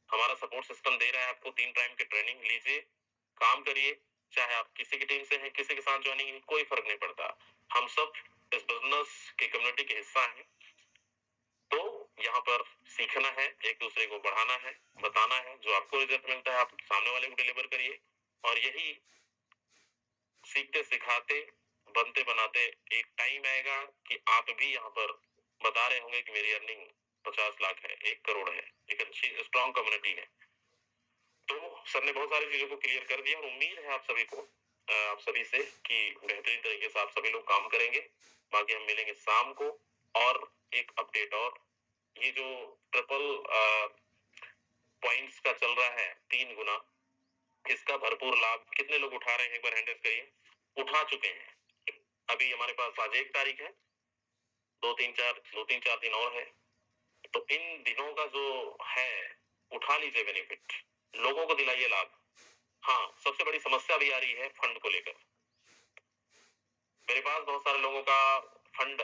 हमारा सपोर्ट सिस्टम दे रहा है आपको, 3 टाइम की ट्रेनिंग लीजिए, काम करिए, चाहे आप किसी की टीम से हैं, किसी के साथ ज्वाइनिंग, कोई फर्क नहीं पड़ता। हम सब इस बिजनेस की कम्युनिटी के हिस्सा हैं। तो यहाँ पर सीखना है, एक दूसरे को बढ़ाना है, बताना है, जो आपको रिजल्ट मिलता है आप सामने वाले को डिलीवर करिए, और यही सीखते सिखाते बनते बनाते एक टाइम आएगा कि आप भी यहाँ पर बता रहे होंगे कि मेरी अर्निंग 50 लाख है, 1 करोड़ है, एक अच्छी स्ट्रॉन्ग कम्युनिटी है। तो सर ने बहुत सारी चीजों को क्लियर कर दिया और उम्मीद है आप सभी को, आप सभी से कि बेहतरीन तरीके से आप सभी लोग काम करेंगे। बाकी हम मिलेंगे शाम को और एक अपडेट और ये जो ट्रिपल पॉइंट्स का चल रहा है 3 गुना, इसका भरपूर लाभ कितने लोग उठा रहे हैं एक बार हैंड रेज करिए। उठा चुके हैं। अभी हमारे पास आज 1 तारीख है, 2-3-4 दिन और है। तो इन दिनों का जो है उठा लीजिए बेनिफिट, लोगों को दिलाइए लाभ। हाँ, सबसे बड़ी समस्या भी आ रही है फंड को लेकर। मेरे पास बहुत सारे लोगों का फंड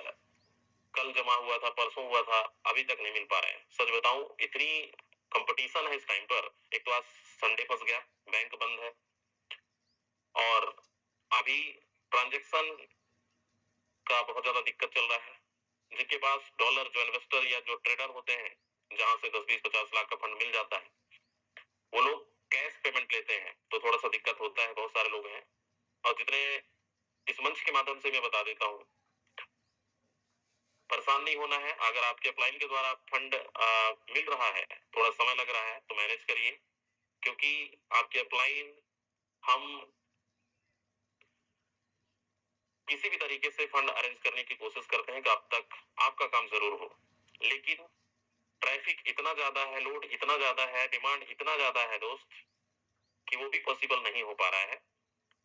कल जमा हुआ था, परसों हुआ था, अभी तक नहीं मिल पा रहा है। सच बताऊं, इतनी कंपटीशन है इस टाइम पर। एक तो आज संडे फंस गया, बैंक बंद है, और अभी ट्रांजैक्शन का बहुत ज्यादा दिक्कत चल रहा है। जिनके पास डॉलर, जो इन्वेस्टर या जो ट्रेडर होते हैं, जहां से 10-20-50 लाख का फंड मिल जाता है, वो लोग कैश पेमेंट लेते हैं, तो थोड़ा सा दिक्कत होता है। बहुत सारे लोग हैं, और जितने इस मंच के माध्यम से मैं बता देता हूँ, परेशान नहीं होना है। अगर आपके अपलाइन के द्वारा फंड मिल रहा है, थोड़ा समय लग रहा है, तो मैनेज करिए, क्योंकि आपके अपलाइन हम किसी भी तरीके से फंड अरेंज करने की कोशिश करते हैं कि अब तक आपका काम जरूर हो। लेकिन ट्रैफिक इतना ज्यादा है, लोड इतना ज्यादा है, डिमांड इतना ज्यादा है दोस्त, कि वो भी पॉसिबल नहीं हो पा रहा है।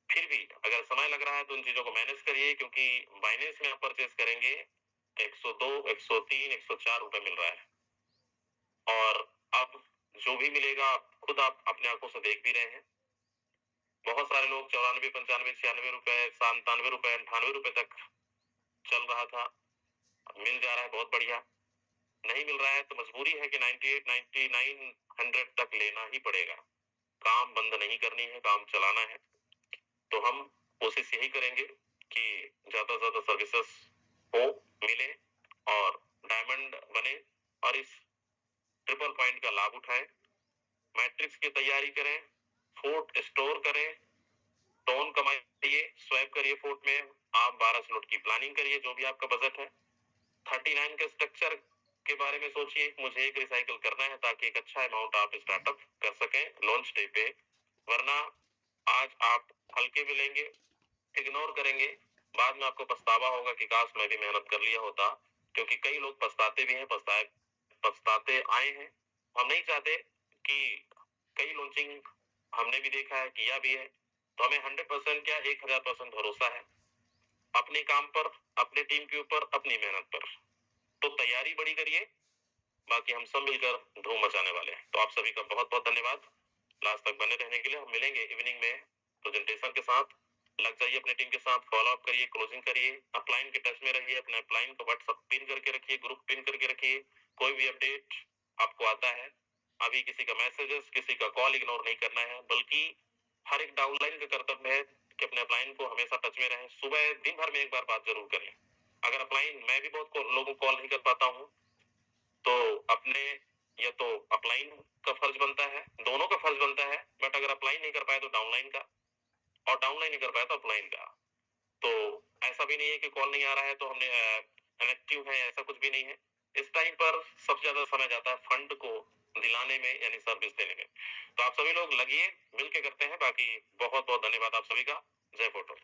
फिर भी अगर समय लग रहा है तो इन चीजों को मैनेज करिए, क्योंकि बाइनेंस में आप परचेस करेंगे 102, 103, 104 रुपए मिल रहा है। और अब जो भी मिलेगा खुद आप अपने आंखों से देख भी रहे हैं। बहुत सारे लोग 94, 95, 96 रुपए, 97 रुपए, 98 रुपए तक चल रहा था, मिल जा रहा है, बहुत बढ़िया। नहीं मिल रहा है तो मजबूरी है कि 98, 99, 100 तक लेना ही पड़ेगा। काम बंद नहीं करनी है, काम चलाना है। तो हम कोशिश यही करेंगे कि ज्यादा से ज्यादा सर्विसेज हो, मिले और डायमंड बने, और इस ट्रिपल पॉइंट का लाभ उठाएं। मैट्रिक्स की तैयारी करें, फोर्ट स्टोर करें, टोन कमाइए, स्वैप करिए फोर्ट में। आप 12 स्लॉट की प्लानिंग करिए, जो भी आपका बजट है। 39 के स्ट्रक्चर के बारे में सोचिए, मुझे एक रिसाइकल करना है ताकि एक अच्छा अमाउंट आप स्टार्टअप कर सकें लॉन्च डे पे। वरना आज आप हल्के मिलेंगे, इग्नोर करेंगे, बाद में आपको पछतावा होगा कि काश मैं भी मेहनत कर लिया होता। क्योंकि कई लोग पछताते भी हैं, पछताते आए हैं। हम नहीं चाहते कि कई लॉन्चिंग हमने भी देखा है, किया भी है। तो हमें 100% क्या 1000% भरोसा है अपने काम पर, अपने टीम के ऊपर, अपनी मेहनत पर। तो तैयारी बड़ी करिए, बाकी हम सब मिलकर धूम मचाने वाले हैं। तो आप सभी का बहुत बहुत धन्यवाद लास्ट तक बने रहने के लिए। हम मिलेंगे इवनिंग में प्रेजेंटेशन के साथ। लग जाइए अपने टीम के साथ, फॉलो अप करिए, क्लोजिंग करिए, अपलाइन के टच में रहिए, अपने अपलाइन को व्हाट्सएप पिन करके रखिए, ग्रुप पिन करके रखिए। कोई भी अपडेट आपको आता है, अभी किसी का मैसेजेस, किसी का कॉल इग्नोर नहीं करना है, बल्कि हर एक डाउनलाइन का कर्तव्य है कि अपने अपलाइन को हमेशा टच में रहें। सुबह दिन भर में एक बार बात जरूर करें। अगर अपलाइन, मैं भी बहुत लोगों को कॉल नहीं कर पाता हूँ, तो अपने या तो अपलाइन का फर्ज बनता है, दोनों का फर्ज बनता है। बट अगर अपलाइन नहीं कर पाए तो डाउनलाइन का, और डाउनलाइन नहीं कर पाया तो अपलाइन का। तो ऐसा भी नहीं है कि कॉल नहीं आ रहा है तो हमने इनएक्टिव है, ऐसा कुछ भी नहीं है। इस टाइम पर सबसे ज्यादा समय जाता है फंड को दिलाने में, यानी सर्विस देने में। तो आप सभी लोग लगिए, मिलके करते हैं। बाकी बहुत बहुत धन्यवाद आप सभी का। जय फोटो।